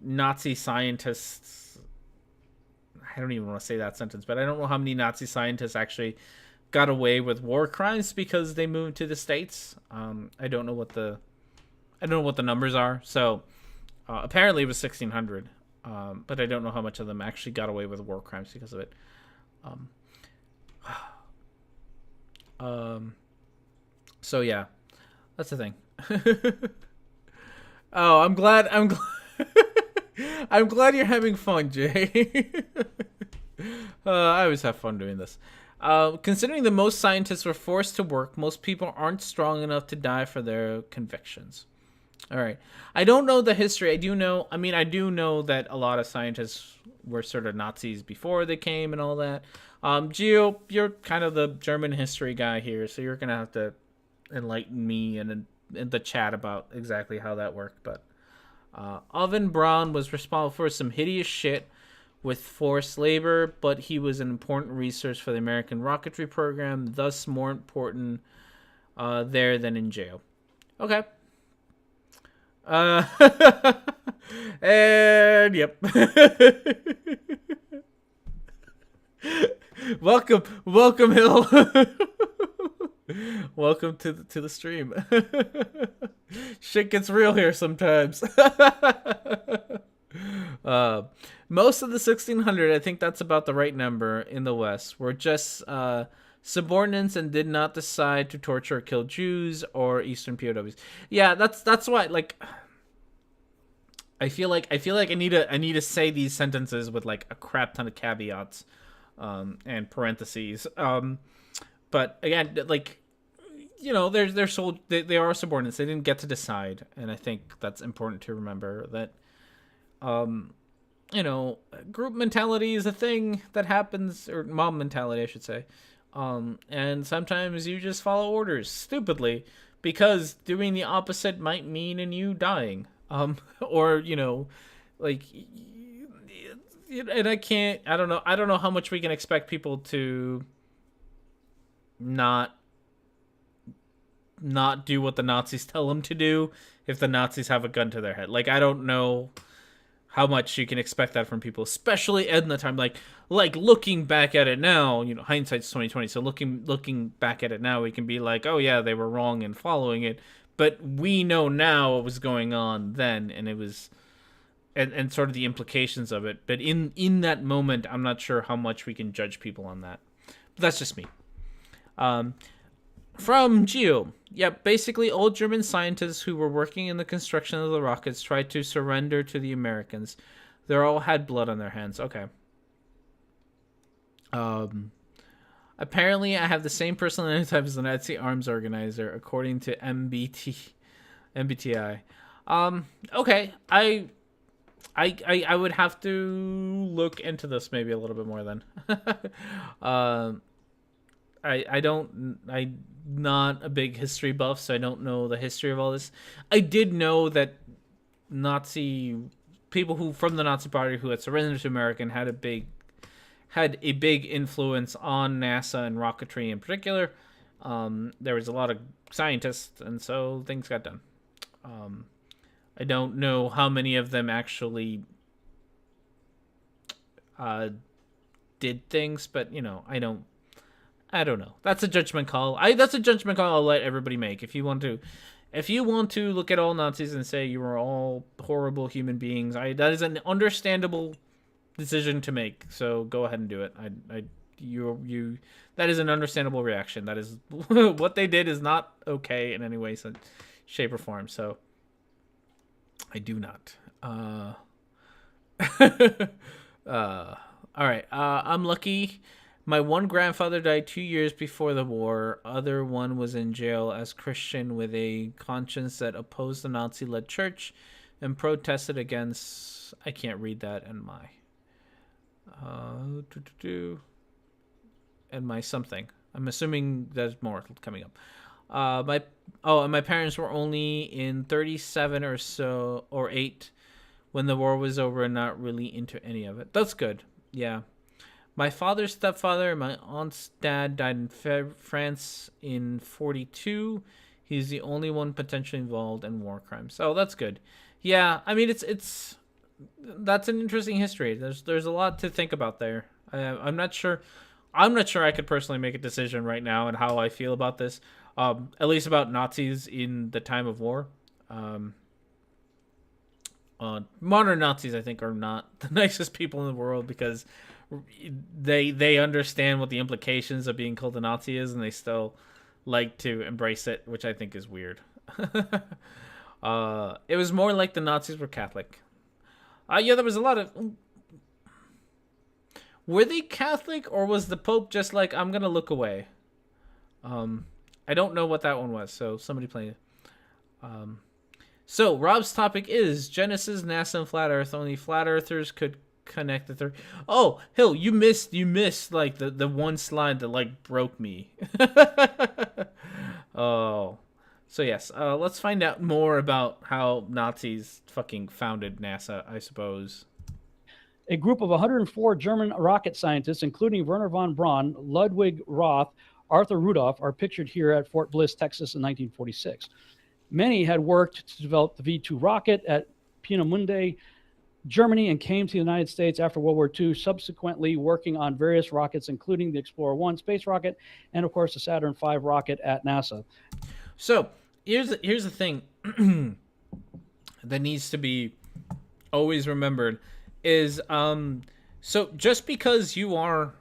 Nazi scientists, I don't even want to say that sentence, but I don't know how many Nazi scientists actually got away with war crimes because they moved to the States. I don't know what the numbers are. So apparently it was 1,600, but I don't know how much of them actually got away with war crimes because of it. So yeah, that's the thing. Oh, I'm glad I'm glad you're having fun, Jay. I always have fun doing this. Considering that most scientists were forced to work, most people aren't strong enough to die for their convictions. All right. I don't know the history. I do know that a lot of scientists were sort of Nazis before they came and all that. Gio, you're kind of the German history guy here, so you're going to have to enlighten me and in the chat about exactly how that worked. But Owen Braun was responsible for some hideous shit with forced labor, but he was an important resource for the American rocketry program, thus more important there than in jail. Okay. And yep. welcome, Hill. Welcome to the stream. Shit gets real here sometimes. Most of the 1600, I think that's about the right number in the West, were just subordinates and did not decide to torture or kill Jews or Eastern POWs. Yeah, that's why. Like, I feel like I need to say these sentences with like a crap ton of caveats and parentheses. But again, like, you know, they are subordinates. They didn't get to decide, and I think that's important to remember that. You know, group mentality is a thing that happens, or mob mentality, I should say. And sometimes you just follow orders stupidly because doing the opposite might mean in you dying. Or, you know, like, and I don't know how much we can expect people to not do what the Nazis tell them to do if the Nazis have a gun to their head. Like, I don't know how much you can expect that from people, especially in the time, like looking back at it now, you know, hindsight's 20/20. So looking back at it now, we can be like, oh yeah, they were wrong in following it, but we know now what was going on then, and it was, and sort of the implications of it. But in that moment, I'm not sure how much we can judge people on that. But that's just me. From Geo. Yeah, basically old German scientists who were working in the construction of the rockets tried to surrender to the Americans. They all had blood on their hands. Okay. Apparently I have the same personality type as the Nazi arms organizer, according to MBTI. Okay. I would have to look into this maybe a little bit more then. I'm not a big history buff, so I don't know the history of all this. I did know that Nazi people who from the Nazi Party who had surrendered to America had a big influence on NASA and rocketry in particular. There was a lot of scientists, and so things got done. I don't know how many of them actually did things, but you know, I don't know. That's a judgment call. That's a judgment call I'll let everybody make. If you want to look at all Nazis and say you are all horrible human beings, that is an understandable decision to make. So go ahead and do it. That is an understandable reaction. That is what they did is not okay in any way, shape, or form. So I do not. All right. I'm lucky. My one grandfather died 2 years before the war. Other one was in jail as Christian with a conscience that opposed the Nazi-led church and protested against. I can't read that. And my something. I'm assuming there's more coming up. And my parents were only in 37 or so or 8 when the war was over and not really into any of it. That's good. Yeah. My father's stepfather and my aunt's dad died in France in 1942. He's the only one potentially involved in war crimes. So that's good. Yeah, I mean it's that's an interesting history. There's a lot to think about there. I'm not sure I could personally make a decision right now on how I feel about this. At least about Nazis in the time of war. Modern Nazis, I think, are not the nicest people in the world because they understand what the implications of being called a Nazi is, and they still like to embrace it, which I think is weird. It was more like the Nazis were Catholic. Yeah, there was a lot of. Were they Catholic, or was the Pope just like, I'm gonna look away? I don't know what that one was. So somebody play it. So Rob's topic is Genesis, NASA, and flat Earth. Only flat earthers could connect the third. Oh, Hill, you missed like the one slide that like broke me. Oh, so yes. Let's find out more about how Nazis fucking founded NASA, I suppose. A group of 104 German rocket scientists, including Werner von Braun, Ludwig Roth, Arthur Rudolph, are pictured here at Fort Bliss, Texas in 1946. Many had worked to develop the V-2 rocket at Peenemünde, Germany and came to the United States after World War II, subsequently working on various rockets, including the Explorer 1 space rocket and, of course, the Saturn V rocket at NASA. So here's the thing that needs to be always remembered is so just because you are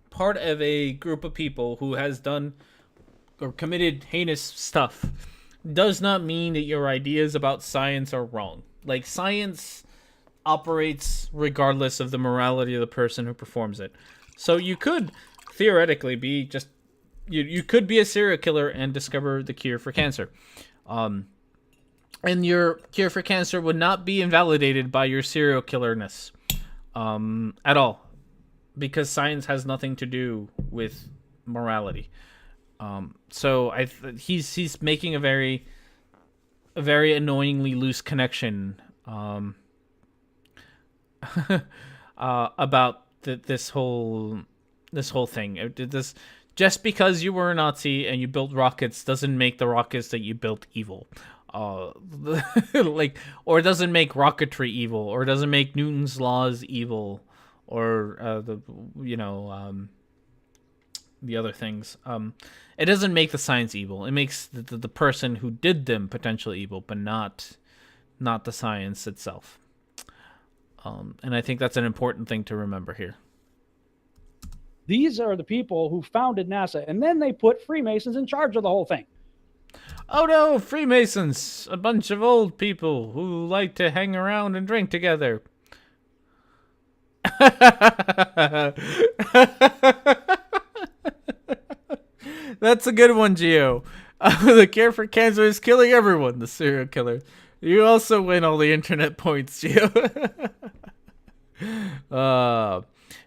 part of a group of people who has done or committed heinous stuff does not mean that your ideas about science are wrong. Like, science operates regardless of the morality of the person who performs it. So you could theoretically be just you could be a serial killer and discover the cure for cancer. And your cure for cancer would not be invalidated by your serial killerness at all, because science has nothing to do with morality. So he's making a very annoyingly loose connection about this whole thing. Just because you were a Nazi and you built rockets doesn't make the rockets that you built evil. Like, or it doesn't make rocketry evil, or it doesn't make Newton's laws evil, or the other things. It doesn't make the science evil. It makes the person who did them potentially evil, but not the science itself. And I think that's an important thing to remember here. These are the people who founded NASA, and then they put Freemasons in charge of the whole thing. Oh no, Freemasons! A bunch of old people who like to hang around and drink together. That's a good one, Gio. The cure for cancer is killing everyone, the serial killer. You also win all the internet points, Gio.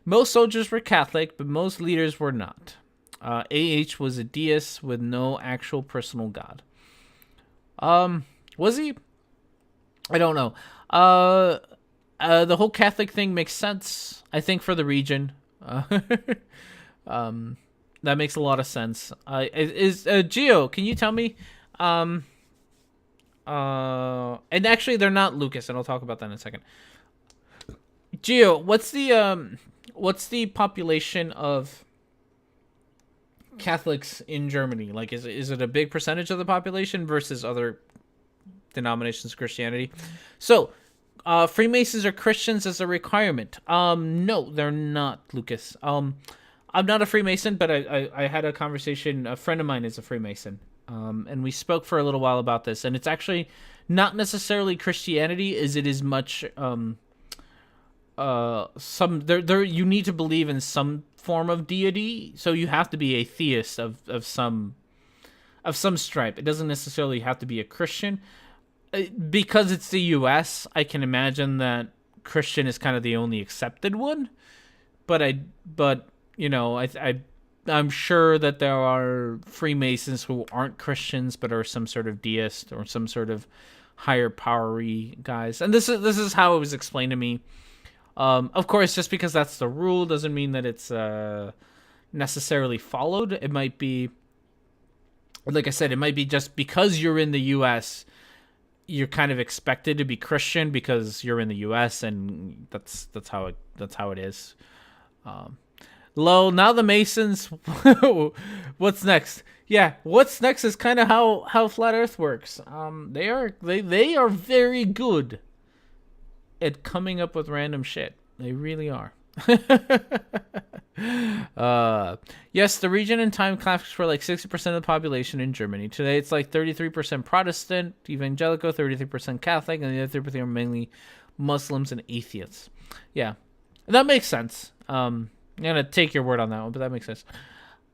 Most soldiers were Catholic, but most leaders were not. AH was a deist with no actual personal god. Was he? I don't know. The whole Catholic thing makes sense, I think, for the region. That makes a lot of sense. Gio, can you tell me? And actually, they're not Lucas, and I'll talk about that in a second. Gio, what's the population of Catholics in Germany? Like, is it a big percentage of the population versus other denominations of Christianity? So, Freemasons are Christians as a requirement. No, they're not, Lucas. I'm not a Freemason, but I had a conversation. A friend of mine is a Freemason, and we spoke for a little while about this. And it's actually not necessarily Christianity, as it is much you need to believe in some form of deity, so you have to be a theist of some stripe. It doesn't necessarily have to be a Christian. Because it's the US, I can imagine that Christian is kind of the only accepted one. But I'm sure that there are Freemasons who aren't Christians but are some sort of deist or some sort of higher powery guys. And this is how it was explained to me. Of course, just because that's the rule doesn't mean that it's necessarily followed. It might be, like I said, it might be just because you're in the US, you're kind of expected to be Christian because you're in the US, and that's how it is. Now the Masons. What's next? Yeah, what's next is kind of how Flat Earth works. They are very good at coming up with random shit. They really are. Yes, the region and time Catholics for like 60% of the population in Germany. Today it's like 33% Protestant, evangelical, 33% Catholic, and the other 3% are mainly Muslims and atheists. Yeah, that makes sense. I'm gonna take your word on that one, but that makes sense.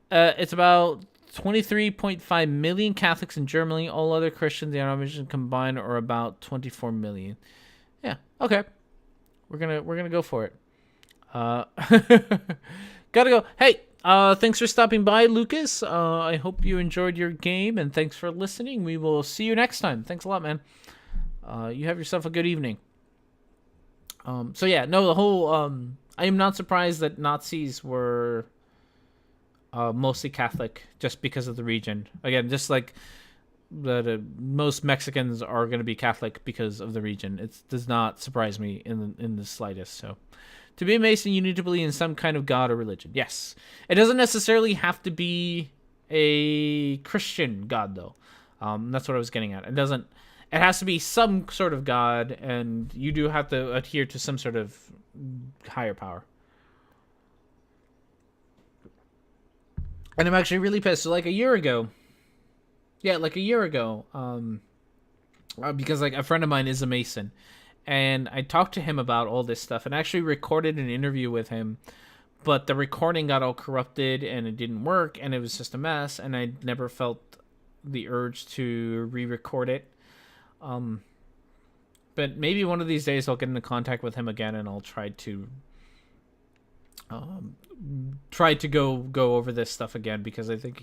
It's about 23.5 million Catholics in Germany. All other Christian denominations combined are about 24 million. Yeah, okay. We're gonna go for it. Gotta go. Hey, thanks for stopping by, Lucas. I hope you enjoyed your game, and thanks for listening. We will see you next time. Thanks a lot, man. You have yourself a good evening. So yeah, no, the whole I am not surprised that Nazis were mostly Catholic just because of the region. Again, just like most Mexicans are going to be Catholic because of the region. It does not surprise me in the slightest. So, to be a Mason, you need to believe in some kind of God or religion. Yes, it doesn't necessarily have to be a Christian God, though. That's what I was getting at. It doesn't. It has to be some sort of God, and you do have to adhere to some sort of higher power. And I'm actually really pissed. So, like a year ago, because like a friend of mine is a Mason, and I talked to him about all this stuff, and actually recorded an interview with him, but the recording got all corrupted, and it didn't work, and it was just a mess, and I never felt the urge to re-record it. But maybe one of these days I'll get into contact with him again, and I'll try to go over this stuff again, because I think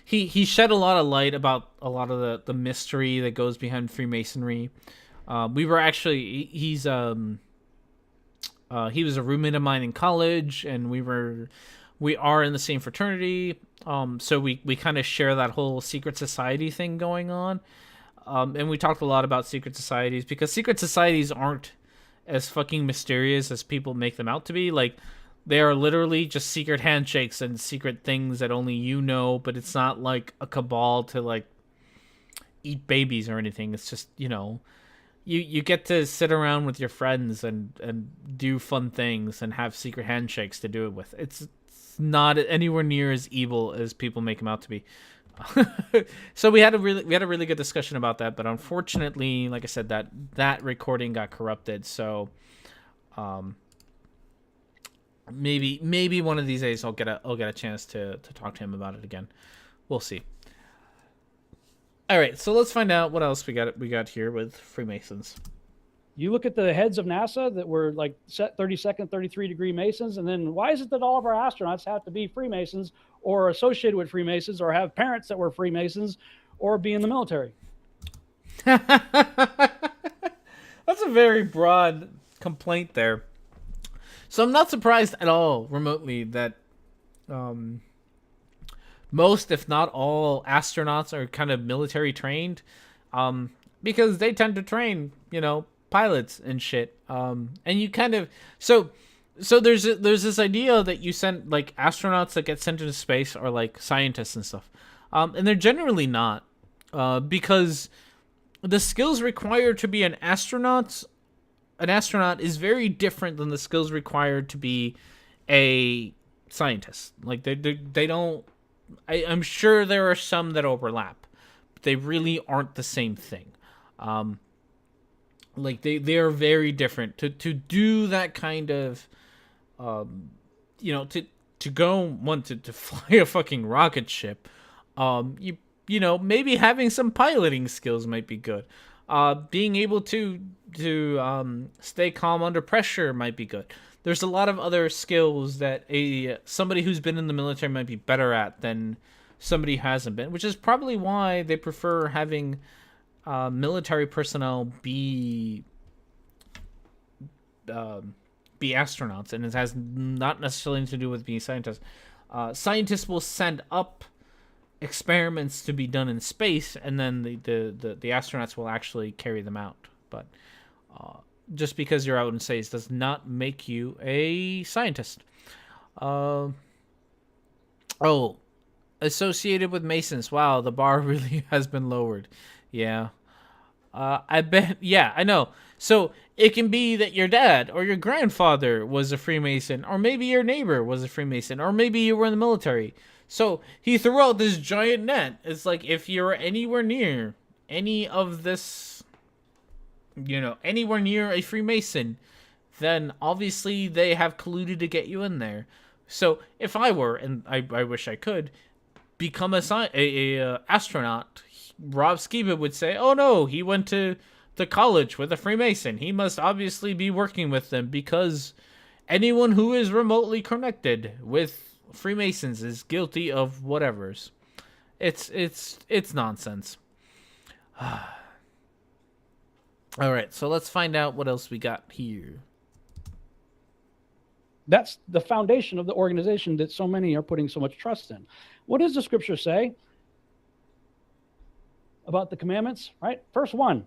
he shed a lot of light about a lot of the mystery that goes behind Freemasonry. We were actually he was a roommate of mine in college, and we are in the same fraternity. So we kind of share that whole secret society thing going on. And we talked a lot about secret societies, because secret societies aren't as fucking mysterious as people make them out to be. Like, they are literally just secret handshakes and secret things that only you know, but it's not like a cabal to, like, eat babies or anything. It's just, you get to sit around with your friends and do fun things and have secret handshakes to do it with. It's not anywhere near as evil as people make them out to be. So we had a really good discussion about that, but unfortunately, like I said, that recording got corrupted. So, maybe one of these days I'll get a chance to talk to him about it again. We'll see. All right, so let's find out what else we got here with Freemasons. You look at the heads of NASA that were like set 32nd, 33-degree Masons, and then why is it that all of our astronauts have to be Freemasons or associated with Freemasons or have parents that were Freemasons or be in the military? That's a very broad complaint there. So I'm not surprised at all remotely that most, if not all, astronauts are kind of military trained, because they tend to train, pilots and shit. And you kind of so there's this idea that you send, like, astronauts that get sent into space are like scientists and stuff, and they're generally not, because the skills required to be an astronaut is very different than the skills required to be a scientist. Like, they don't. I'm sure there are some that overlap, but they really aren't the same thing. Like, they are very different. To do that kind of, to go to fly a fucking rocket ship, maybe having some piloting skills might be good. Being able to stay calm under pressure might be good. There's a lot of other skills that somebody who's been in the military might be better at than somebody who hasn't been, which is probably why they prefer having military personnel be astronauts, and it has not necessarily to do with being scientists. Scientists will send up experiments to be done in space, and then the astronauts will actually carry them out. But just because you're out in space does not make you a scientist. Associated with Masons. Wow, the bar really has been lowered. Yeah. I bet. Yeah, I know. So it can be that your dad or your grandfather was a Freemason, or maybe your neighbor was a Freemason, or maybe you were in the military. So he threw out this giant net. It's like, if you're anywhere near any of this, anywhere near a Freemason, then obviously they have colluded to get you in there. So if I were, and I wish I could, become a astronaut, Rob Skiba would say, oh no, he went to college with a Freemason. He must obviously be working with them, because anyone who is remotely connected with Freemasons is guilty of whatever's. It's nonsense. All right, so let's find out what else we got here. That's the foundation of the organization that so many are putting so much trust in. What does the scripture say? about the commandments, right? First one,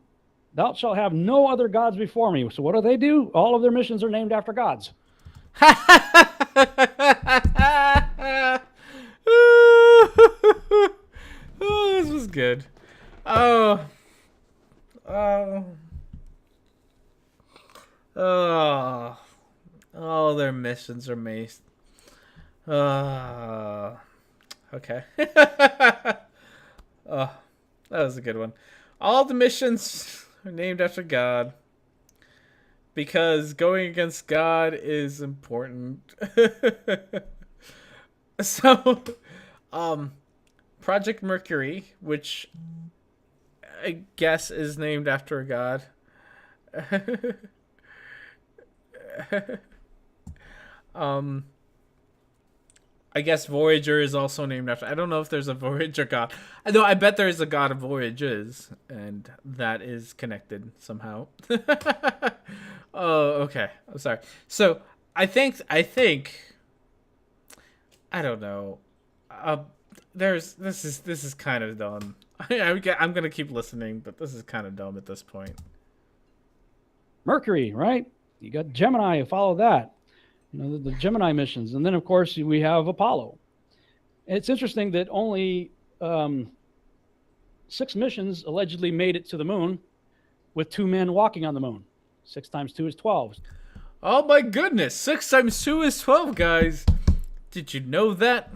thou shalt have no other gods before me. So what do? All of their missions are named after gods. Oh, this was good. Oh, their missions are maced. Okay. Oh, that was a good one. All the missions are named after God because going against God is important. So, Project Mercury, which I guess is named after a god. I guess Voyager is also named after. I don't know if there's a Voyager god. No, I bet there is a god of voyages, and that is connected somehow. Oh, okay. I'm sorry. So I think I don't know. This is kind of dumb. I'm gonna keep listening, but this is kind of dumb at this point. Mercury, right? You got Gemini, follow that. The Gemini missions. And then, of course, we have Apollo. It's interesting that only 6 missions allegedly made it to the moon with 2 men walking on the moon. 6 times 2 is 12. Oh my goodness, 6 times 2 is 12, guys. Did you know that?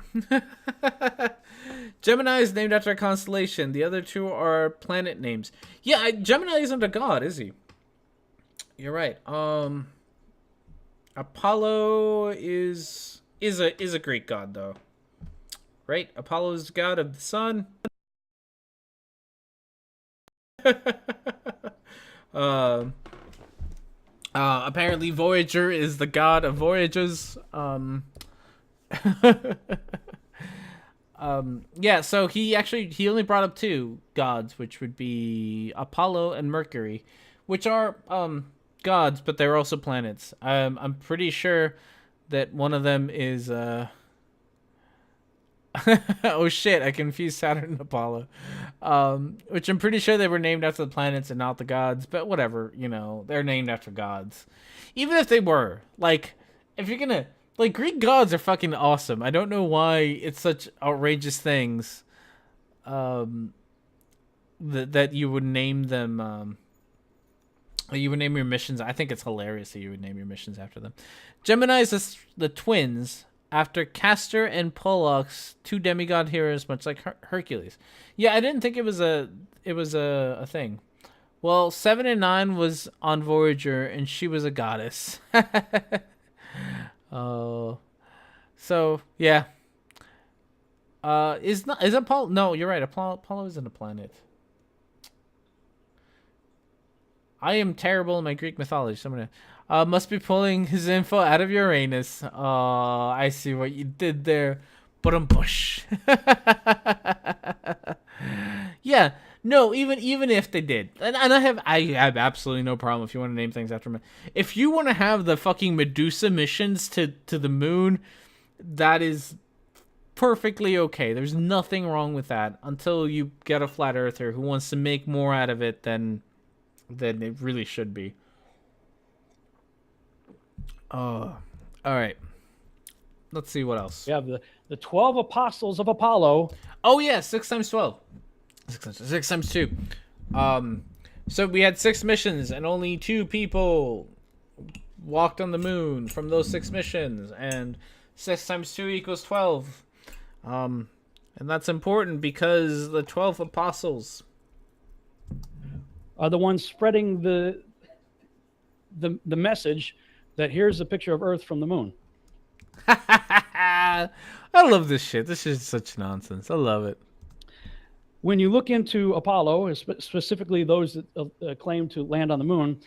Gemini is named after a constellation. The other 2 are planet names. Yeah, Gemini isn't a god, is he? You're right. Apollo is a Greek god, though. Right? Apollo is the god of the sun. Apparently Voyager is the god of voyages. Yeah, so he only brought up 2 gods, which would be Apollo and Mercury, which are gods, but they're also planets. I'm pretty sure that one of them is oh shit, I confused Saturn and Apollo. Which I'm pretty sure they were named after the planets and not the gods, but whatever, they're named after gods. Even if they were, if you're gonna, Greek gods are fucking awesome. I don't know why it's such outrageous things, that you would name them, you would name your missions. I think it's hilarious that you would name your missions after them. Gemini is the twins after Castor and Pollux, 2 demigod heroes, much like Hercules. Yeah, I didn't think it was a thing. Well, 7 and 9 was on Voyager, and she was a goddess. Oh, so yeah. Is Apollo? No, you're right. Apollo isn't a planet. I am terrible in my Greek mythology. So I'm gonna must be pulling his info out of Uranus. Oh, I see what you did there. But bush. Yeah, no, even if they did, and I have absolutely no problem if you want to name things after me. If you want to have the fucking Medusa missions to the moon, that is perfectly okay. There's nothing wrong with that until you get a flat earther who wants to make more out of it than it really should be. Oh, all right. Let's see what else. We have the 12 apostles of Apollo. Oh yeah, 6 times 12. 6 times 2. So we had 6 missions and only 2 people walked on the moon from those 6 missions, and 6 times 2 equals 12. And that's important because the 12 apostles are the ones spreading the message that here's a picture of Earth from the moon. I love this shit. This is such nonsense. I love it. When you look into Apollo, specifically those that claim to land on the moon,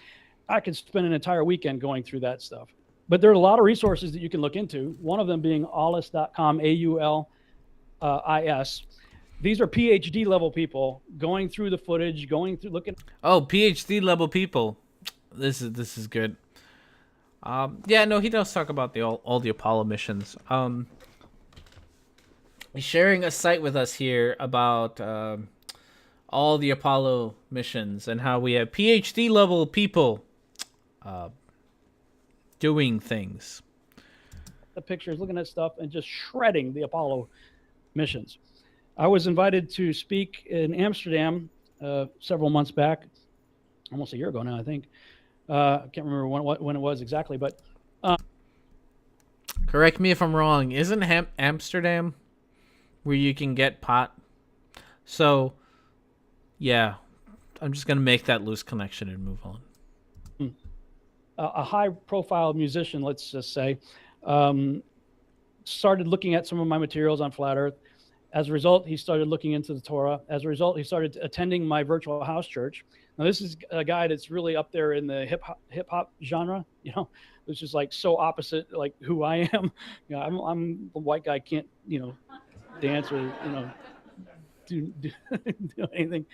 I could spend an entire weekend going through that stuff. But there are a lot of resources that you can look into. One of them being aulis.com, AULIS. These are PhD level people going through the footage, looking. Oh, PhD level people. This is good. Yeah, no, he does talk about all the Apollo missions. He's sharing a site with us here about all the Apollo missions and how we have PhD level people doing things. The pictures, looking at stuff, and just shredding the Apollo missions. I was invited to speak in Amsterdam several months back, almost a year ago now, I think. I can't remember when it was exactly, but correct me if I'm wrong. Isn't Amsterdam where you can get pot? So, yeah, I'm just gonna make that loose connection and move on. A high-profile musician, let's just say, started looking at some of my materials on Flat Earth. As a result, he started looking into the Torah. As a result, he started attending my virtual house church. Now, this is a guy that's really up there in the hip hop genre, which is like so opposite, like who I am. I'm the white guy, can't, dance or, do anything.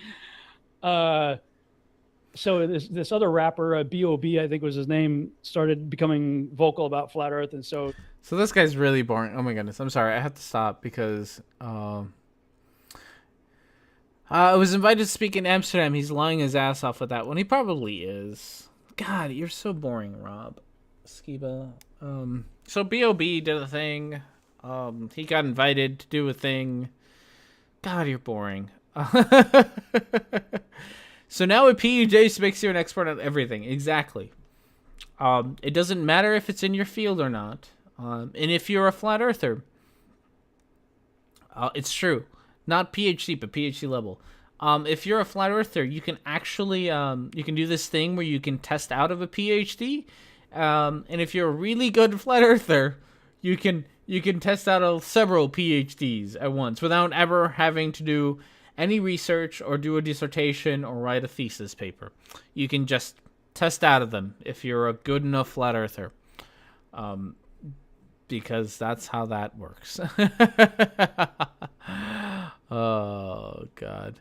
So this other rapper, B.O.B., I think was his name, started becoming vocal about Flat Earth, and so this guy's really boring. Oh my goodness, I'm sorry, I have to stop because I was invited to speak in Amsterdam. He's lying his ass off with that one. He probably is. God, you're so boring, Rob Skiba. So B.O.B. did a thing. He got invited to do a thing. God, you're boring. So now a PUJ makes you an expert on everything. Exactly. It doesn't matter if it's in your field or not. And if you're a flat earther, it's true. Not PhD, but PhD level. If you're a flat earther, you can actually you can do this thing where you can test out of a PhD. And if you're a really good flat earther, you can test out of several PhDs at once without ever having to do any research or do a dissertation or write a thesis paper. You can just test out of them if you're a good enough flat earther. Because that's how that works. Oh, God.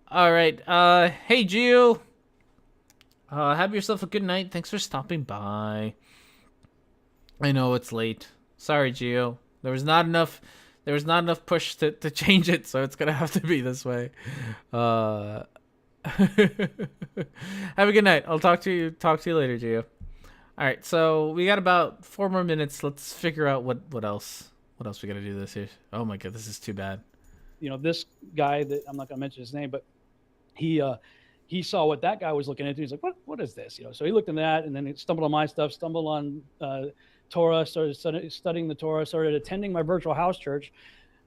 All right. Hey, Gio. Have yourself a good night. Thanks for stopping by. I know it's late. Sorry, Gio. There was not enough push to change it, so it's gonna have to be this way. Have a good night. I'll talk to you later, Gio. All right, so we got about 4 more minutes. Let's figure out what else we gotta do this here. Oh my god, this is too bad. This guy that I'm not gonna mention his name, but he saw what that guy was looking into. He's like, what is this? So he looked into that, and then he stumbled on my stuff, stumbled on Torah, started studying the Torah, started attending my virtual house church,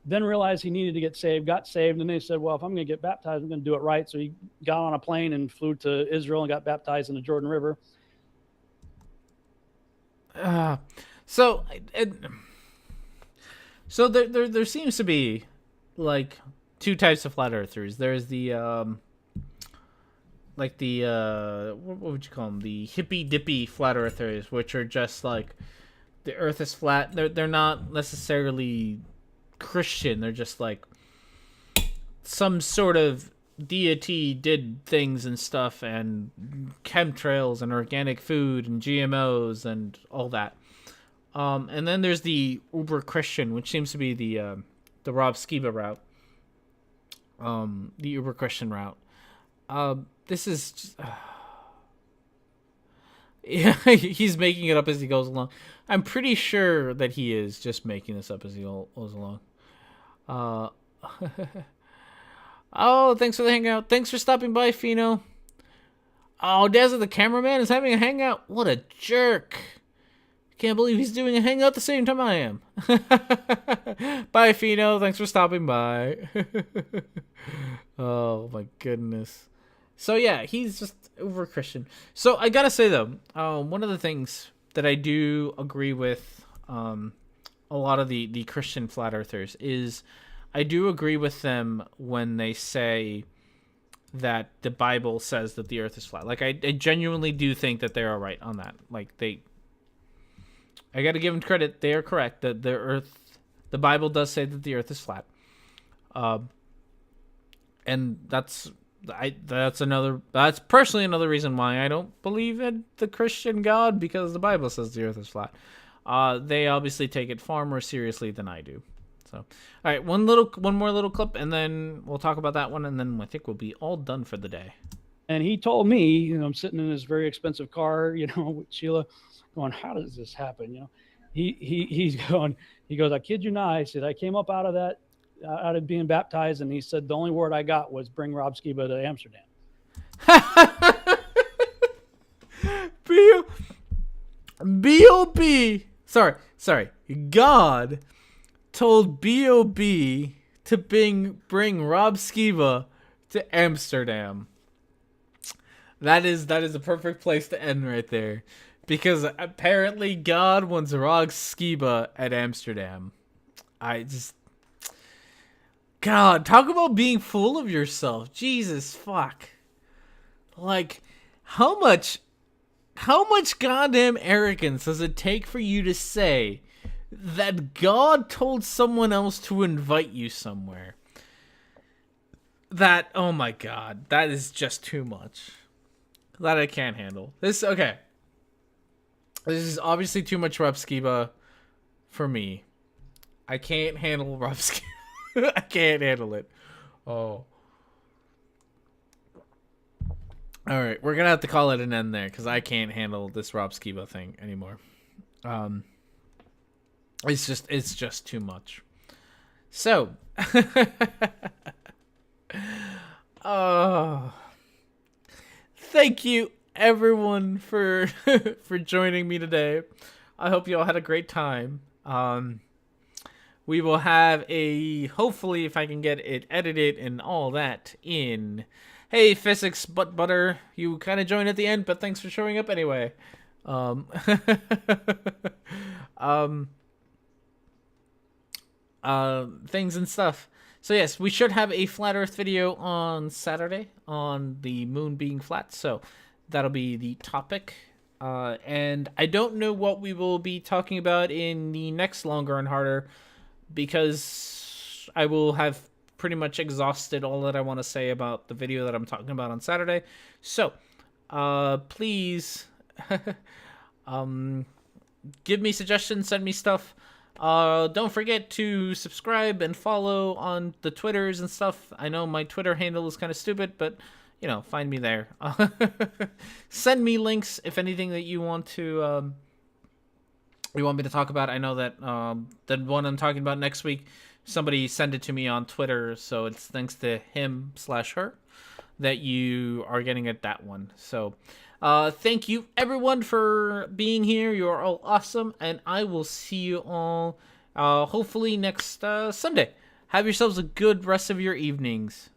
then realized he needed to get saved, got saved, and they said, well, if I'm going to get baptized, I'm going to do it right. So he got on a plane and flew to Israel and got baptized in the Jordan River. So there seems to be like two types of flat earthers. There's the what would you call them? The hippy dippy flat earthers, which are just like the earth is flat. They're not necessarily Christian. They're just like some sort of deity did things and stuff, and chemtrails and organic food and GMOs and all that. And then there's the uber Christian, which seems to be the Rob Skiba route. The uber Christian route. This is just, yeah, he's making it up as he goes along. I'm pretty sure that he is just making this up as he goes along. Oh, thanks for the hangout. Thanks for stopping by, Fino. Oh, Dazza the cameraman is having a hangout. What a jerk. Can't believe he's doing a hangout the same time I am. Bye, Fino. Thanks for stopping by. Oh, my goodness. So, yeah, he's just over Christian. So, I gotta say, though, one of the things that I do agree with a lot of the Christian flat earthers is I do agree with them when they say that the Bible says that the earth is flat. Like, I genuinely do think that they are right on that. Like, I got to give them credit. They are correct that the Bible does say that the earth is flat. And that's personally another reason why I don't believe in the Christian God, because the Bible says the earth is flat. They obviously take it far more seriously than I do. So, all right, one more little clip, and then we'll talk about that one, and then I think we'll be all done for the day. And he told me, you know, I'm sitting in this very expensive car, you know, with Sheila, going, how does this happen? You know, he's going, he goes, I kid you not. I said, I came up out of being baptized, and he said the only word I got was bring Rob Skiba to Amsterdam. B.O.B. Sorry. God told B.O.B. to bring Rob Skiba to Amsterdam. That is a perfect place to end right there. Because apparently God wants Rob Skiba at Amsterdam. God, talk about being full of yourself. Jesus fuck. Like, how much goddamn arrogance does it take for you to say that God told someone else to invite you somewhere? That, oh my God, that is just too much. That I can't handle. Okay. This is obviously too much Rob Skiba for me. I can't handle Rob Skiba. I can't handle it. Oh. Alright, we're gonna have to call it an end there, because I can't handle this Rob Skiba thing anymore. It's just too much. So, thank you everyone for joining me today. I hope you all had a great time. We will have hopefully, if I can get it edited and all that in. Hey, physics butt butter, you kind of joined at the end, but thanks for showing up anyway. Things and stuff. So yes, we should have a flat Earth video on Saturday on the moon being flat. So that'll be the topic. And I don't know what we will be talking about in the next Longer and Harder, because I will have pretty much exhausted all that I want to say about the video that I'm talking about on Saturday. So, please, give me suggestions, send me stuff. Don't forget to subscribe and follow on the Twitters and stuff. I know my Twitter handle is kind of stupid, but, you know, find me there. Send me links if anything that you want to, you want me to talk about. I know that the one I'm talking about next week, somebody sent it to me on Twitter, so it's thanks to him/her that you are getting at that one. So thank you everyone for being here. You're all awesome, and I will see you all hopefully next Sunday. Have yourselves a good rest of your evenings.